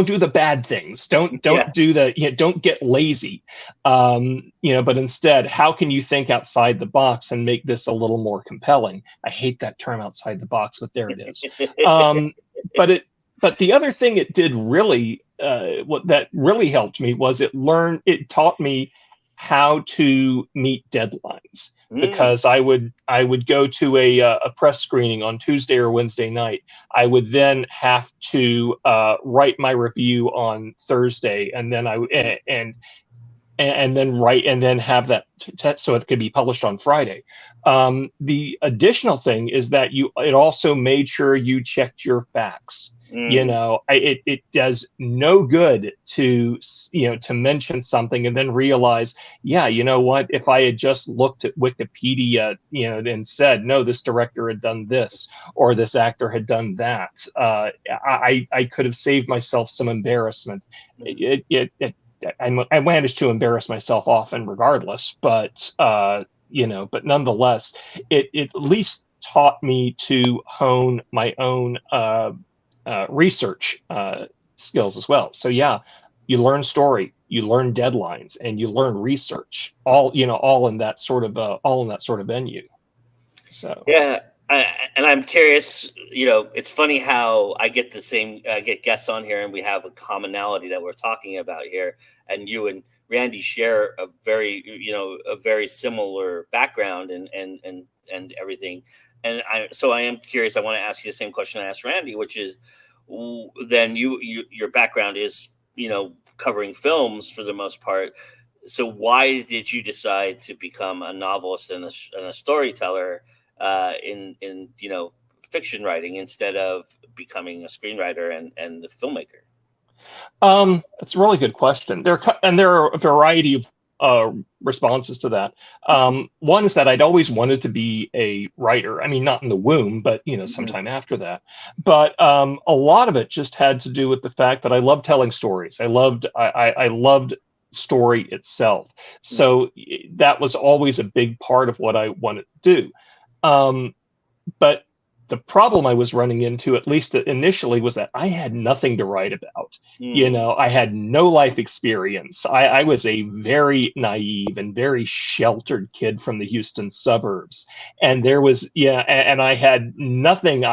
do the bad things. Don't do don't get lazy. But instead, how can you think outside the box and make this a little more compelling? I hate that term, outside the box, but there it is. But the other thing it did really, what that really helped me was it taught me how to meet deadlines, because I would go to a press screening on Tuesday or Wednesday night. I would then have to write my review on Thursday, and then then have that so it could be published on Friday. The additional thing is that it also made sure you checked your facts. It does no good to mention something and then realize, what, if I had just looked at Wikipedia, and said, no, this director had done this or this actor had done that, I could have saved myself some embarrassment. I managed to embarrass myself often regardless, but nonetheless, it at least taught me to hone my own research skills as well. So you learn story, you learn deadlines, and you learn research, all in that sort of venue. So And I'm curious, it's funny how I get get guests on here and we have a commonality that we're talking about here. And you and Randy share a very similar background and everything. And I am curious. I want to ask you the same question I asked Randy, which is, then your background is, covering films for the most part. So why did you decide to become a novelist and a storyteller in fiction writing instead of becoming a screenwriter and the filmmaker? It's a really good question. There are a variety of responses to that. One is that I'd always wanted to be a writer. I mean, not in the womb, but sometime after that. But a lot of it just had to do with the fact that I loved telling stories. I loved story itself. So that was always a big part of what I wanted to do. But the problem I was running into, at least initially, was that I had nothing to write about. I had no life experience. I was a very naive and very sheltered kid from the Houston suburbs. And there was, and I had nothing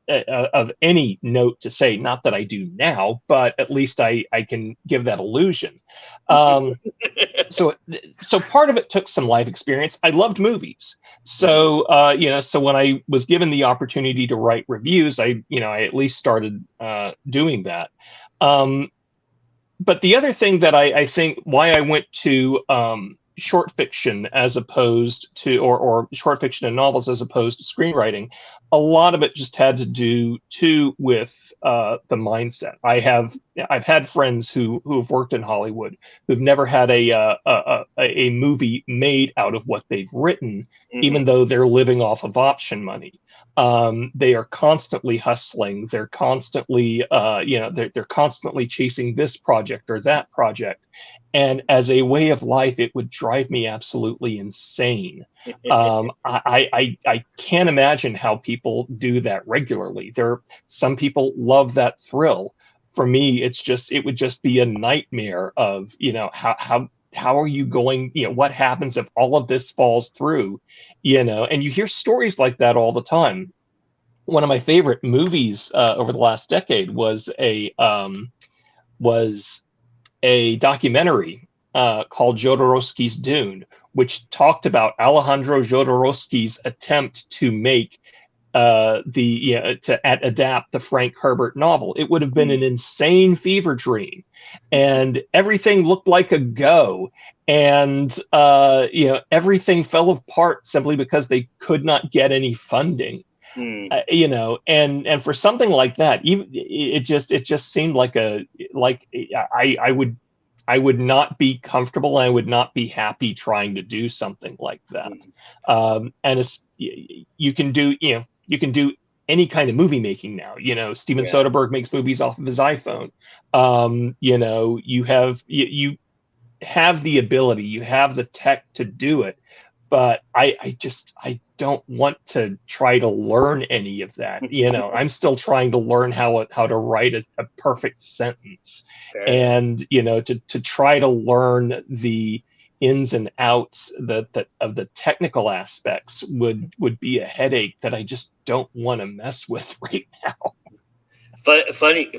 of any note to say. Not that I do now, but at least I can give that illusion. So part of it took some life experience. I loved movies. So so when I was given the opportunity to write reviews, I at least started doing that. But the other thing that I think why I went to short fiction as opposed to or short fiction and novels as opposed to screenwriting, a lot of it just had to do too with the mindset. I've had friends who have worked in Hollywood who've never had a movie made out of what they've written, even though they're living off of option money. They are constantly hustling. They're constantly they're constantly chasing this project or that project. And as a way of life, it would drive me absolutely insane. I can't imagine how people do that regularly. Some people love that thrill. For me, it would just be a nightmare of, how are you going, what happens if all of this falls through, and you hear stories like that all the time. One of my favorite movies over the last decade was a documentary called Jodorowsky's Dune, which talked about Alejandro Jodorowsky's attempt to make to adapt the Frank Herbert novel. It would have been an insane fever dream, and everything looked like a go, and everything fell apart simply because they could not get any funding. And for something like that, even it just seemed like I would not be comfortable. I would not be happy trying to do something like that. And it's, you can do any kind of movie making now. Steven Soderbergh makes movies off of his iPhone. You have the ability, you have the tech to do it. But I don't want to try to learn any of that. I'm still trying to learn how to write a perfect sentence. Fair. And to try to learn the ins and outs of the technical aspects would be a headache that I just don't want to mess with right now. Funny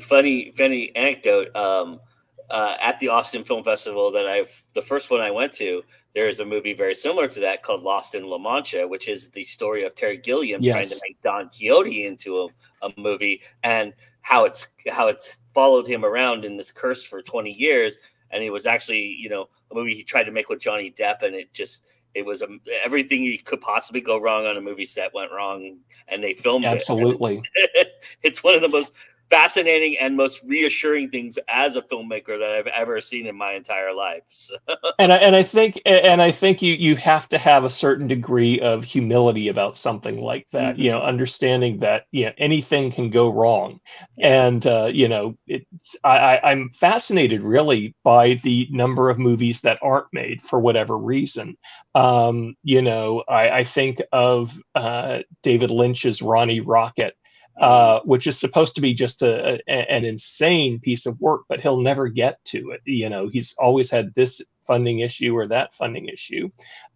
anecdote. At the Austin Film Festival the first one I went to, there is a movie very similar to that called Lost in La Mancha, which is the story of Terry Gilliam trying to make Don Quixote into a movie, and how it's followed him around in this curse for 20 years. And it was actually, a movie he tried to make with Johnny Depp, and it was everything you could possibly go wrong on a movie set went wrong, and they filmed it. Absolutely. It's one of the most fascinating and most reassuring things as a filmmaker that I've ever seen in my entire life. So. And I think you have to have a certain degree of humility about something like that. Understanding that anything can go wrong, and I'm fascinated really by the number of movies that aren't made for whatever reason. I think of David Lynch's Ronnie Rocket. Which is supposed to be just an insane piece of work, but he'll never get to it. He's always had this funding issue or that funding issue.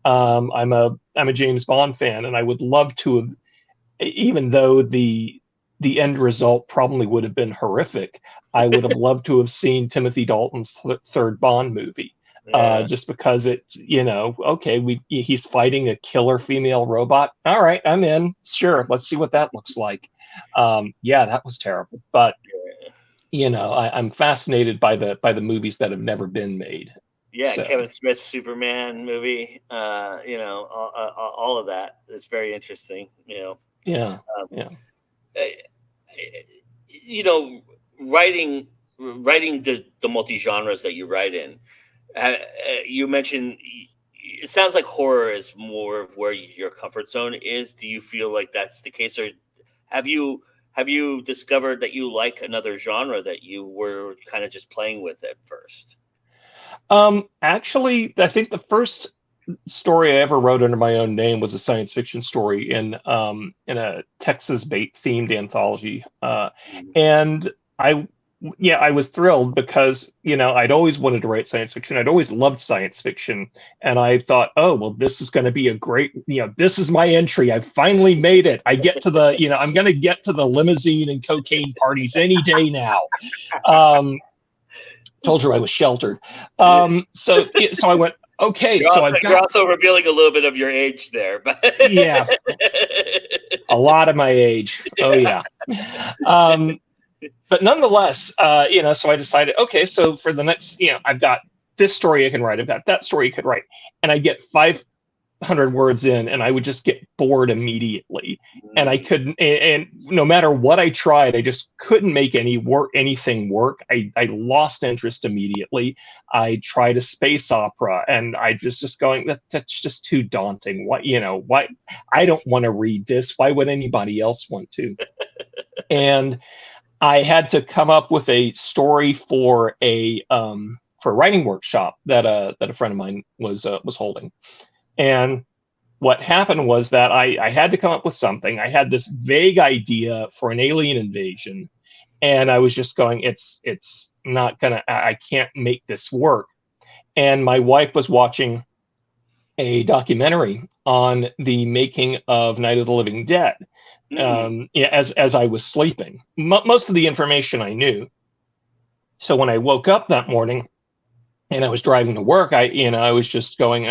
I'm a James Bond fan, and I would love to have even though the end result probably would have been horrific, I would have loved to have seen Timothy Dalton's third Bond movie. Just because okay, he's fighting a killer female robot. All right, I'm in. Sure, let's see what that looks like. Yeah, that was terrible. But I'm fascinated by the movies that have never been made. Yeah, So. Kevin Smith's Superman movie. All of that. It's very interesting. Yeah. Writing the multi-genres that you write in. You mentioned it sounds like horror is more of where your comfort zone is. Do you feel like that's the case, or have you discovered that you like another genre that you were kind of just playing with at first? Actually, I think the first story I ever wrote under my own name was a science fiction story in a Texas bait themed anthology, and I was thrilled because I'd always wanted to write science fiction. I'd always loved science fiction, and I thought, oh well, this is going to be a great, this is my entry. I finally made it. I get to the, I'm going to get to the limousine and cocaine parties any day now. Told you I was sheltered. So I went, okay. You're also revealing a little bit of your age there, but yeah, a lot of my age. Oh yeah. But nonetheless, so I decided, okay, so for the next, I've got this story I can write, I've got that story you could write, and I get 500 words in, and I would just get bored immediately, and I couldn't, and no matter what I tried, I just couldn't make anything work. I lost interest immediately. I tried a space opera, and I was just going, that's just too daunting. Why? I don't want to read this. Why would anybody else want to? And I had to come up with a story for a writing workshop that a friend of mine was holding. And what happened was that I had to come up with something. I had this vague idea for an alien invasion, and I was just going, it's not gonna, I can't make this work. And my wife was watching a documentary on the making of Night of the Living Dead. As I was sleeping. Most of the information I knew. So when I woke up that morning and I was driving to work, I was just going,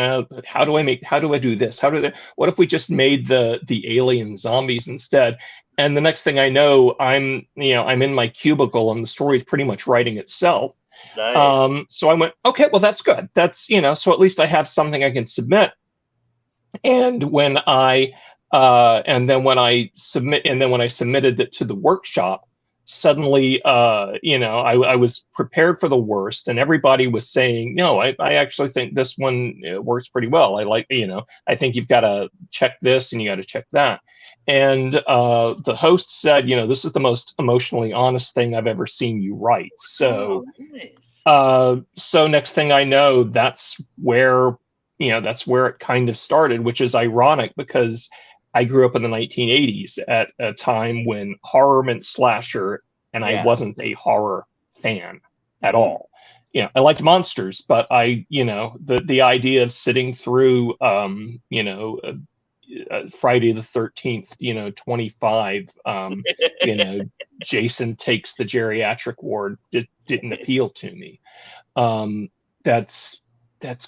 how do I do this? What if we just made the alien zombies instead? And the next thing I know, I'm in my cubicle and the story is pretty much writing itself. Nice. So I went, okay, well, that's good. That's, so at least I have something I can submit. And when I submitted it to the workshop, suddenly, I was prepared for the worst, and everybody was saying, no, I actually think this one works pretty well. I think you've got to check this and you got to check that. And the host said, this is the most emotionally honest thing I've ever seen you write. So, nice. So next thing I know, that's where it kind of started, which is ironic because I grew up in the 1980s at a time when horror meant slasher, and I wasn't a horror fan at all. I liked monsters, but the idea of sitting through, Friday the 13th, 25, Jason takes the geriatric ward didn't appeal to me. That's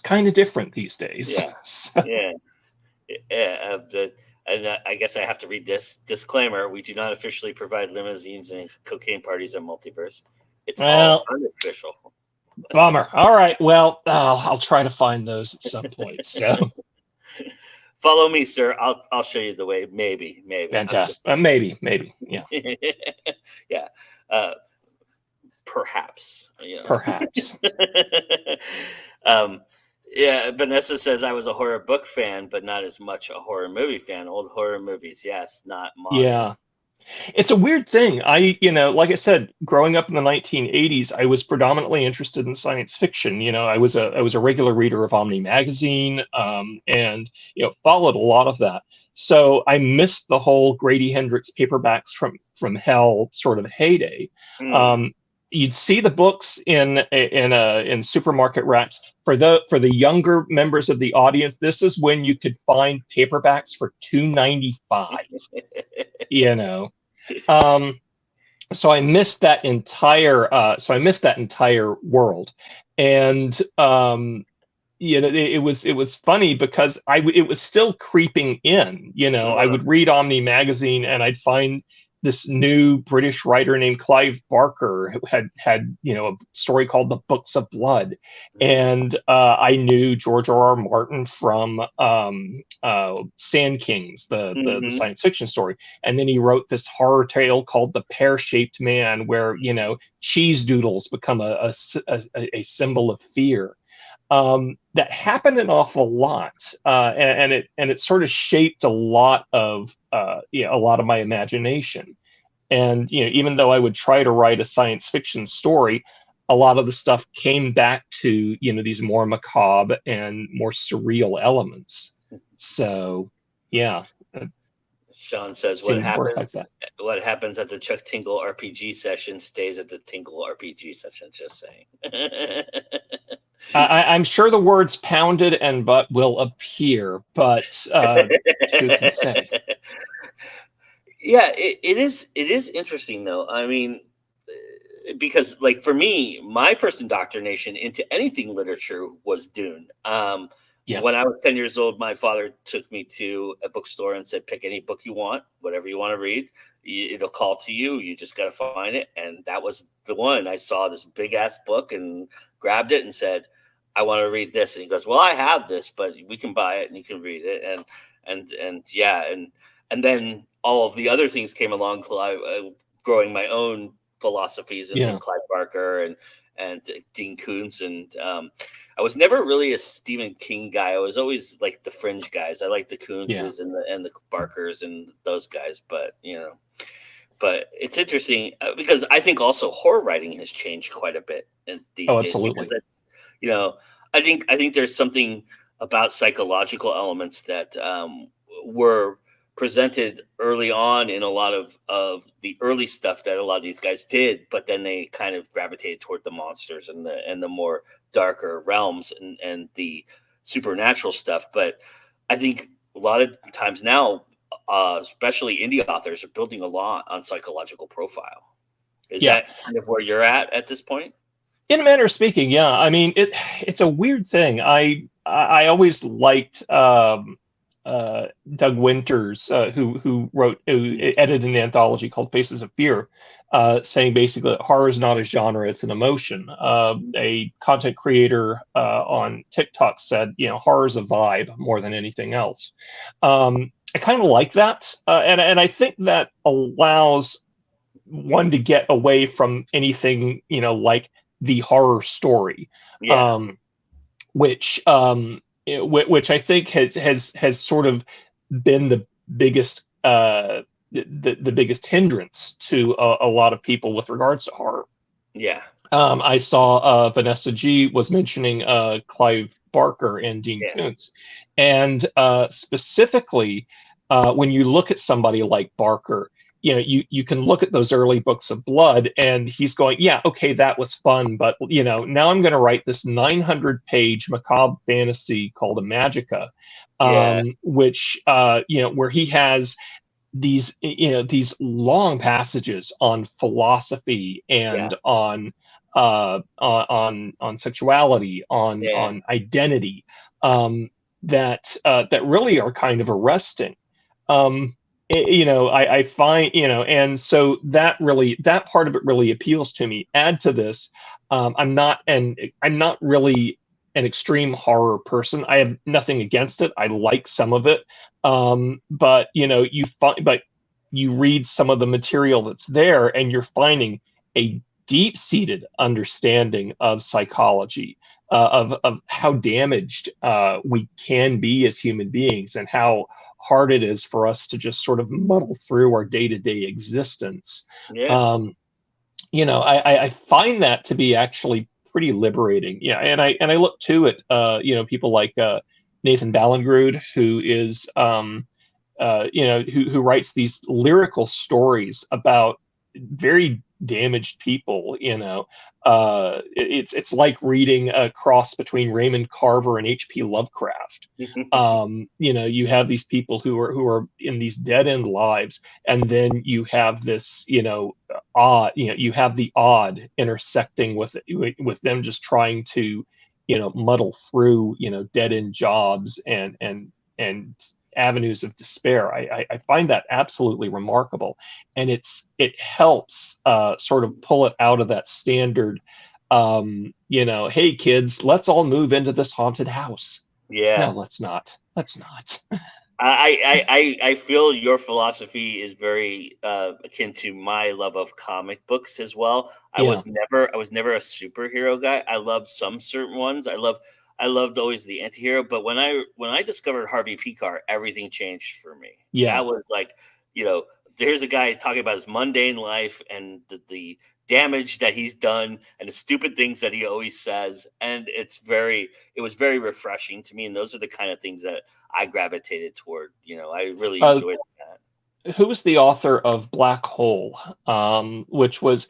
kind of different these days. Yeah. So. Yeah. And I guess I have to read this disclaimer. We do not officially provide limousines and cocaine parties at Multiverse. It's all unofficial. Bummer. All right. Well, I'll try to find those at some point. So follow me, sir. I'll show you the way. Maybe. Fantastic. Maybe. Yeah. Yeah. Perhaps. Perhaps. Yeah, Vanessa says I was a horror book fan, but not as much a horror movie fan. Old horror movies, yes, not modern. Yeah. It's a weird thing. Like I said, growing up in the 1980s, I was predominantly interested in science fiction. I was a regular reader of Omni magazine, and followed a lot of that. So I missed the whole Grady Hendrix paperbacks from hell sort of heyday. You'd see the books in supermarket racks. For the younger members of the audience, this is when you could find paperbacks for $2.95. you know. So I missed that entire world, and you know, it was funny because it was still creeping in. You know, I would read Omni magazine and I'd find this new British writer named Clive Barker who had you know, a story called The Books of Blood, and I knew George R.R. Martin from Sand Kings, the science fiction story, and then he wrote this horror tale called The Pear-Shaped Man, where, you know, cheese doodles become a symbol of fear. That happened an awful lot, and it sort of shaped a lot of a lot of my imagination. And, you know, even though I would try to write a science fiction story, a lot of the stuff came back to, you know, these more macabre and more surreal elements. So, yeah. Sean says, Like what happens at the Chuck Tingle RPG session stays at the Tingle RPG session, just saying. I'm sure the words pounded and butt will appear, but who can say? Yeah, it is interesting though. I mean, because like for me, my first indoctrination into anything literature was Dune. When I was 10 years old, my father took me to a bookstore and said, pick any book you want, whatever you want to read. It'll call to you. You just got to find it. And that was the one. I saw this big ass book and grabbed it and said, I want to read this. And he goes, well, I have this, but we can buy it and you can read it. And then all of the other things came along, growing my own philosophies and Clive Barker and Dean Koontz. And I was never really a Stephen King guy. I was always like the fringe guys. I like the Koontzes and the Barkers and those guys. But, you know, it's interesting because I think also horror writing has changed quite a bit these days. Absolutely. Because, you know, I think there's something about psychological elements that were presented early on in a lot of the early stuff that a lot of these guys did, but then they kind of gravitated toward the monsters and the more darker realms and the supernatural stuff. But I think a lot of times now, especially indie authors, are building a lot on psychological profile. Is that kind of where you're at this point? In a manner of speaking, yeah. I mean, it's a weird thing. I always liked Doug Winters, who edited an anthology called Faces of Fear, saying basically that horror is not a genre, it's an emotion. A content creator on TikTok said, you know, horror is a vibe more than anything else. I kind of like that, and I think that allows one to get away from anything, you know, like the horror story, which I think has sort of been the biggest the biggest hindrance to a lot of people with regards to horror. Yeah. I saw Vanessa G was mentioning Clive Barker and Dean Koontz, and specifically when you look at somebody like Barker, you know, you can look at those early books of Blood and he's going, yeah, okay, that was fun, but, you know, now I'm going to write this 900-page macabre fantasy called Imagica, which, you know, where he has these, you know, these long passages on philosophy and on sexuality, on identity, that really are kind of arresting. You know, I find, you know, and so that part of it really appeals to me. Add to this, I'm not really an extreme horror person. I have nothing against it. I like some of it, but you know, you read some of the material that's there, and you're finding a deep-seated understanding of psychology, of how damaged we can be as human beings, and how hard it is for us to just sort of muddle through our day-to-day existence. You know, I find that to be actually pretty liberating. Yeah, and I look to it. You know, people like Nathan Ballingrud, who is you know, who writes these lyrical stories about very damaged people. It's like reading a cross between Raymond Carver and H.P. Lovecraft. You have these people who are in these dead end lives, and then you have this, odd, you have the odd intersecting with them just trying to, muddle through, dead end jobs and avenues of despair. I find that absolutely remarkable, and it helps sort of pull it out of that standard, hey kids, let's all move into this haunted house. Yeah. No, let's not. I feel your philosophy is very akin to my love of comic books as well. I was never a superhero guy. I loved some certain ones. I loved always the antihero. But when I discovered Harvey Pekar, everything changed for me. Yeah, that was like, there's a guy talking about his mundane life and the damage that he's done and the stupid things that he always says, and it was very refreshing to me, and those are the kind of things that I gravitated toward. I really enjoyed that. Who was the author of Black Hole, which was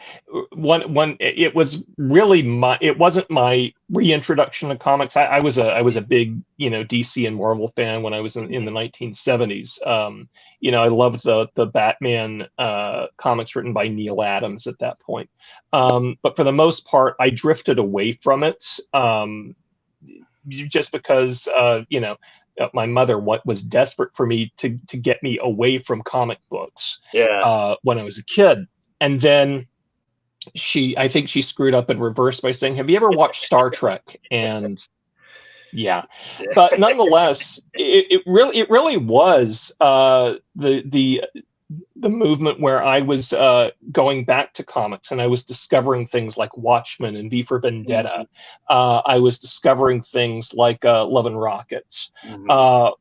one it was really it wasn't my reintroduction to comics. I was a big DC and Marvel fan when I was in the 1970s. I loved the Batman comics written by Neil Adams at that point, but for the most part I drifted away from it, just because my mother was desperate for me to get me away from comic books when I was a kid. And then I think she screwed up in reverse by saying, have you ever watched Star Trek? And but nonetheless, it really was the movement where I was going back to comics, and I was discovering things like Watchmen and V for Vendetta. I was discovering things like Love and Rockets,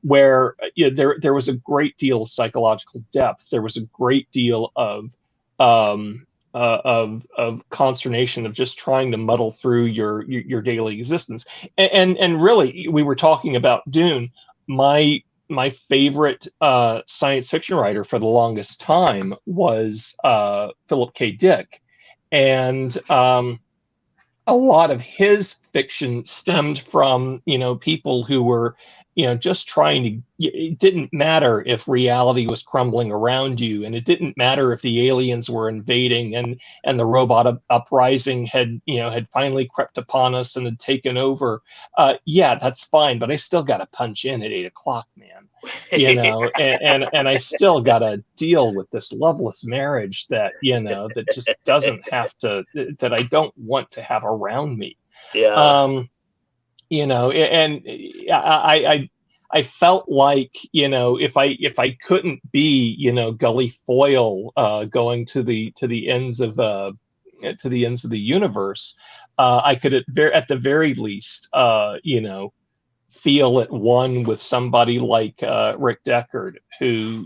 where there was a great deal of psychological depth. There was a great deal of consternation of just trying to muddle through your daily existence. And really, we were talking about Dune. My favorite science fiction writer for the longest time was Philip K. Dick, and a lot of his fiction stemmed from people who were just trying to. It didn't matter if reality was crumbling around you, and it didn't matter if the aliens were invading and the robot uprising had finally crept upon us and had taken over. That's fine, but I still got to punch in at 8:00, man. And I still got to deal with this loveless marriage that that just doesn't have to, that I don't want to have around me. And I felt like, if I couldn't be, Gully Foyle, going to the ends of the universe, I could at the very least, feel at one with somebody like Rick Deckard, who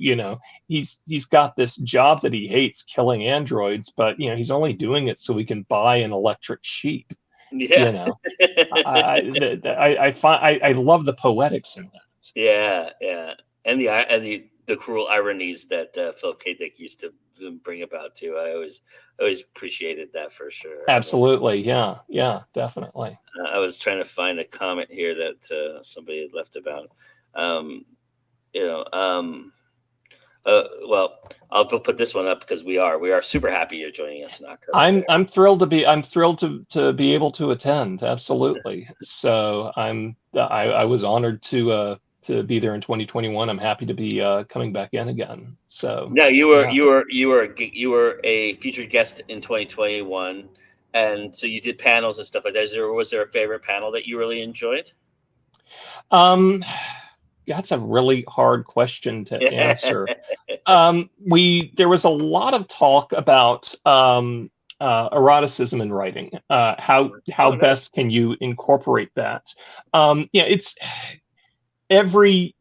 he's got this job that he hates, killing androids, but he's only doing it so he can buy an electric sheep. I love the poetics in that. And the cruel ironies that Philip K. Dick used to bring about too. I always appreciated that for sure. Absolutely, yeah, definitely. I was trying to find a comment here that somebody had left about. Well, I'll put this one up because we are super happy you're joining us in October. I'm thrilled to be able to attend. Absolutely. So I was honored to be there in 2021. I'm happy to be coming back in again. So no, you were a featured guest in 2021, and so you did panels and stuff like that. Was there a favorite panel that you really enjoyed? That's a really hard question to answer. There was a lot of talk about eroticism in writing. How best can you incorporate that? It's every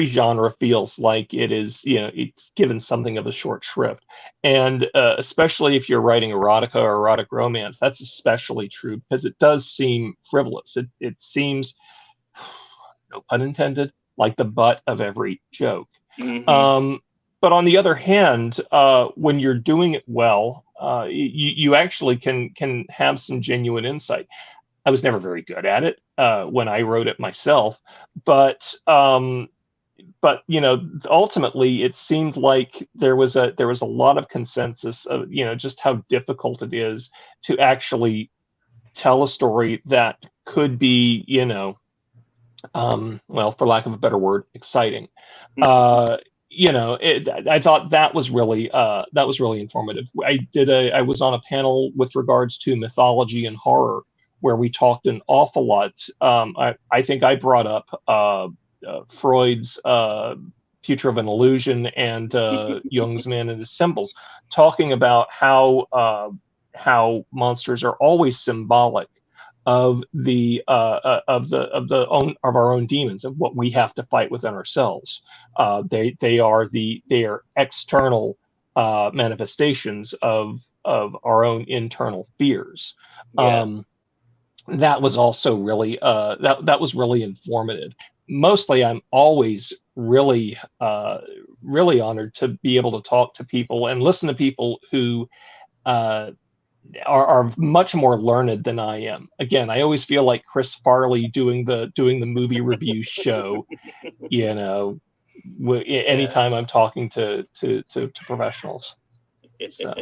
genre feels like it is, it's given something of a short shrift, and especially if you're writing erotica or erotic romance, that's especially true because it does seem frivolous. It seems, no pun intended, like the butt of every joke. but on the other hand, when you're doing it well, you actually can have some genuine insight. I was never very good at it when I wrote it myself, but ultimately it seemed like there was a lot of consensus of just how difficult it is to actually tell a story that could be well, for lack of a better word, exciting. I thought that was really informative. I was on a panel with regards to mythology and horror where we talked an awful lot. I think I brought up Freud's Future of an Illusion and Jung's Man and His Symbols, talking about how monsters are always symbolic of our own demons, of what we have to fight within ourselves. They are external manifestations of our own internal fears. Yeah. That was also really that was really informative. Mostly, I'm always really honored to be able to talk to people and listen to people who are much more learned than I am. Again, I always feel like Chris Farley doing the movie review show. Anytime I'm talking to professionals. So.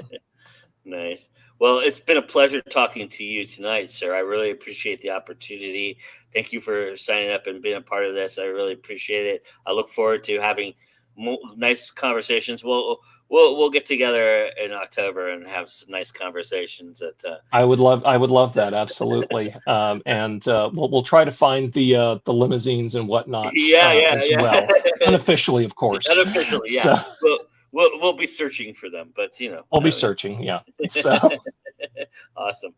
Nice. Well, it's been a pleasure talking to you tonight, sir. I really appreciate the opportunity. Thank you for signing up and being a part of this. I really appreciate it. I look forward to having nice conversations. We'll get together in October and have some nice conversations. I would love that, absolutely. And we'll try to find the limousines and whatnot. Well, unofficially, of course. Unofficially, yeah. So, We'll be searching for them, but I'll be searching. Yeah. So awesome.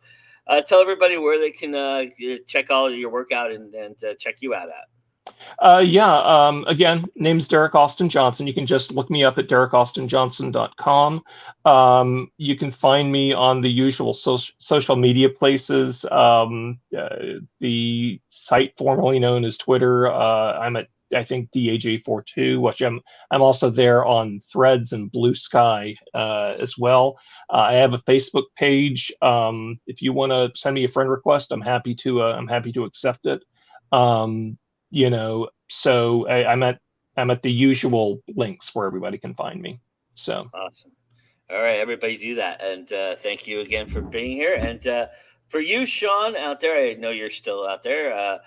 Tell everybody where they can check all of your work out and check you out at. Again, name's Derek Austin Johnson. You can just look me up at DerekAustinJohnson.com. You can find me on the usual social media places. The site formerly known as Twitter. I'm at, I think, DAJ42, which I'm also there on Threads and Blue Sky as well. I have a Facebook page. If you want to send me a friend request, I'm happy to accept it. So I'm at the usual links where everybody can find me. So awesome. All right, everybody do that. And thank you again for being here. And for you, Sean, out there, I know you're still out there.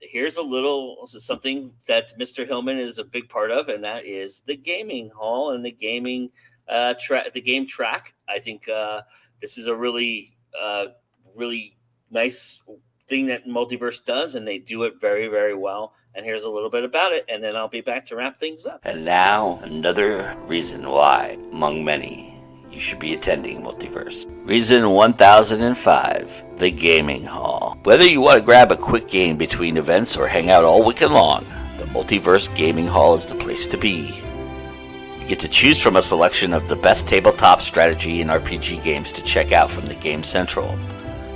Here's something that Mr. Hillman is a big part of, and that is the gaming hall and the gaming the game track. I think this is a really nice thing that Multiverse does, and they do it very, very well. And here's a little bit about it, and then I'll be back to wrap things up. And now, another reason why, among many, you should be attending Multiverse. Reason 1005, the Gaming Hall. Whether you want to grab a quick game between events or hang out all weekend long, the Multiverse Gaming Hall is the place to be. You get to choose from a selection of the best tabletop strategy and RPG games to check out from the Game Central.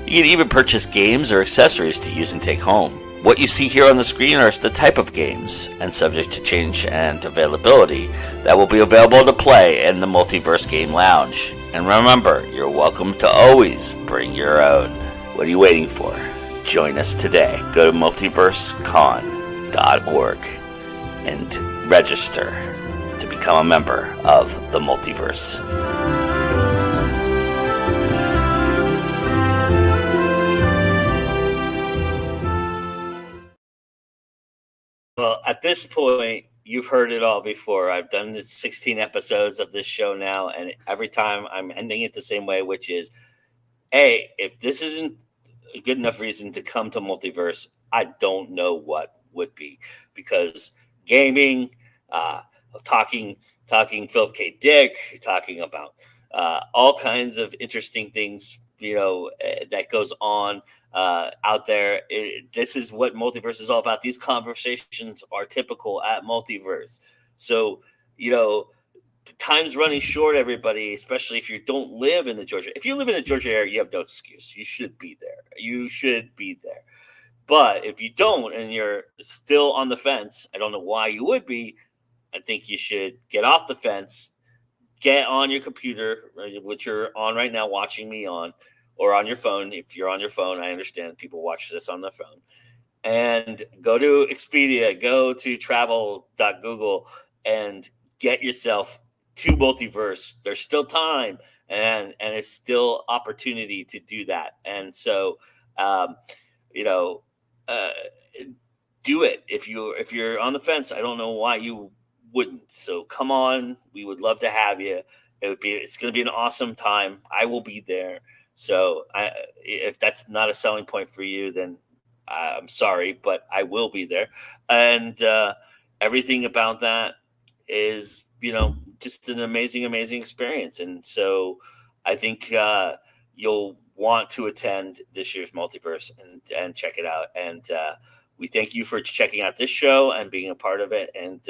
You can even purchase games or accessories to use and take home. What you see here on the screen are the type of games, and subject to change and availability, that will be available to play in the Multiverse Game Lounge. And remember, you're welcome to always bring your own. What are you waiting for? Join us today. Go to multiversecon.org and register to become a member of the Multiverse. Well, at this point, you've heard it all before. I've done 16 episodes of this show now, and every time I'm ending it the same way, which is, hey, if this isn't a good enough reason to come to Multiverse, I don't know what would be. Because gaming, talking Philip K. Dick, talking about all kinds of interesting things, that goes on out there. This is what Multiverse is all about. These conversations are typical at Multiverse. So, time's running short, everybody, especially if you don't live in the Georgia. If you live in the Georgia area, you have no excuse. You should be there. But if you don't and you're still on the fence, I don't know why you would be. I think you should get off the fence, get on your computer, which you're on right now, watching me on, or on your phone. If you're on your phone, I understand people watch this on their phone. And go to Expedia, go to travel.google, and get yourself to Multiverse. There's still time, and it's still opportunity to do that. And so, you know, do it. If you're on the fence, I don't know why you wouldn't. So come on, we would love to have you. It's going to be an awesome time. I will be there. So if that's not a selling point for you, then I'm sorry, but I will be there. And everything about that is, just an amazing, amazing experience. And so I think you'll want to attend this year's Multiverse and check it out. And we thank you for checking out this show and being a part of it. And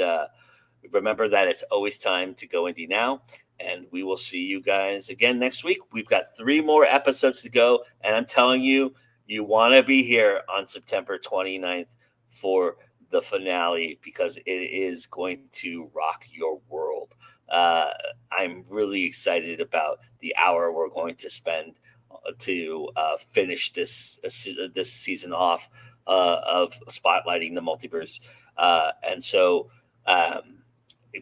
remember that it's always time to go indie now. And we will see you guys again next week. We've got 3 more episodes to go. And I'm telling you, you want to be here on September 29th for the finale, because it is going to rock your world. I'm really excited about the hour we're going to spend to finish this season off of spotlighting the multiverse. And so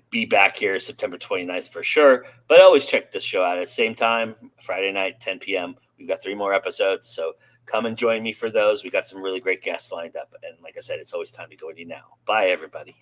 be back here September 29th for sure. But always check this show out at the same time, Friday night, 10 p.m. We've got 3 more episodes. So come and join me for those. We got some really great guests lined up. And like I said, it's always time to go indie now. Bye, everybody.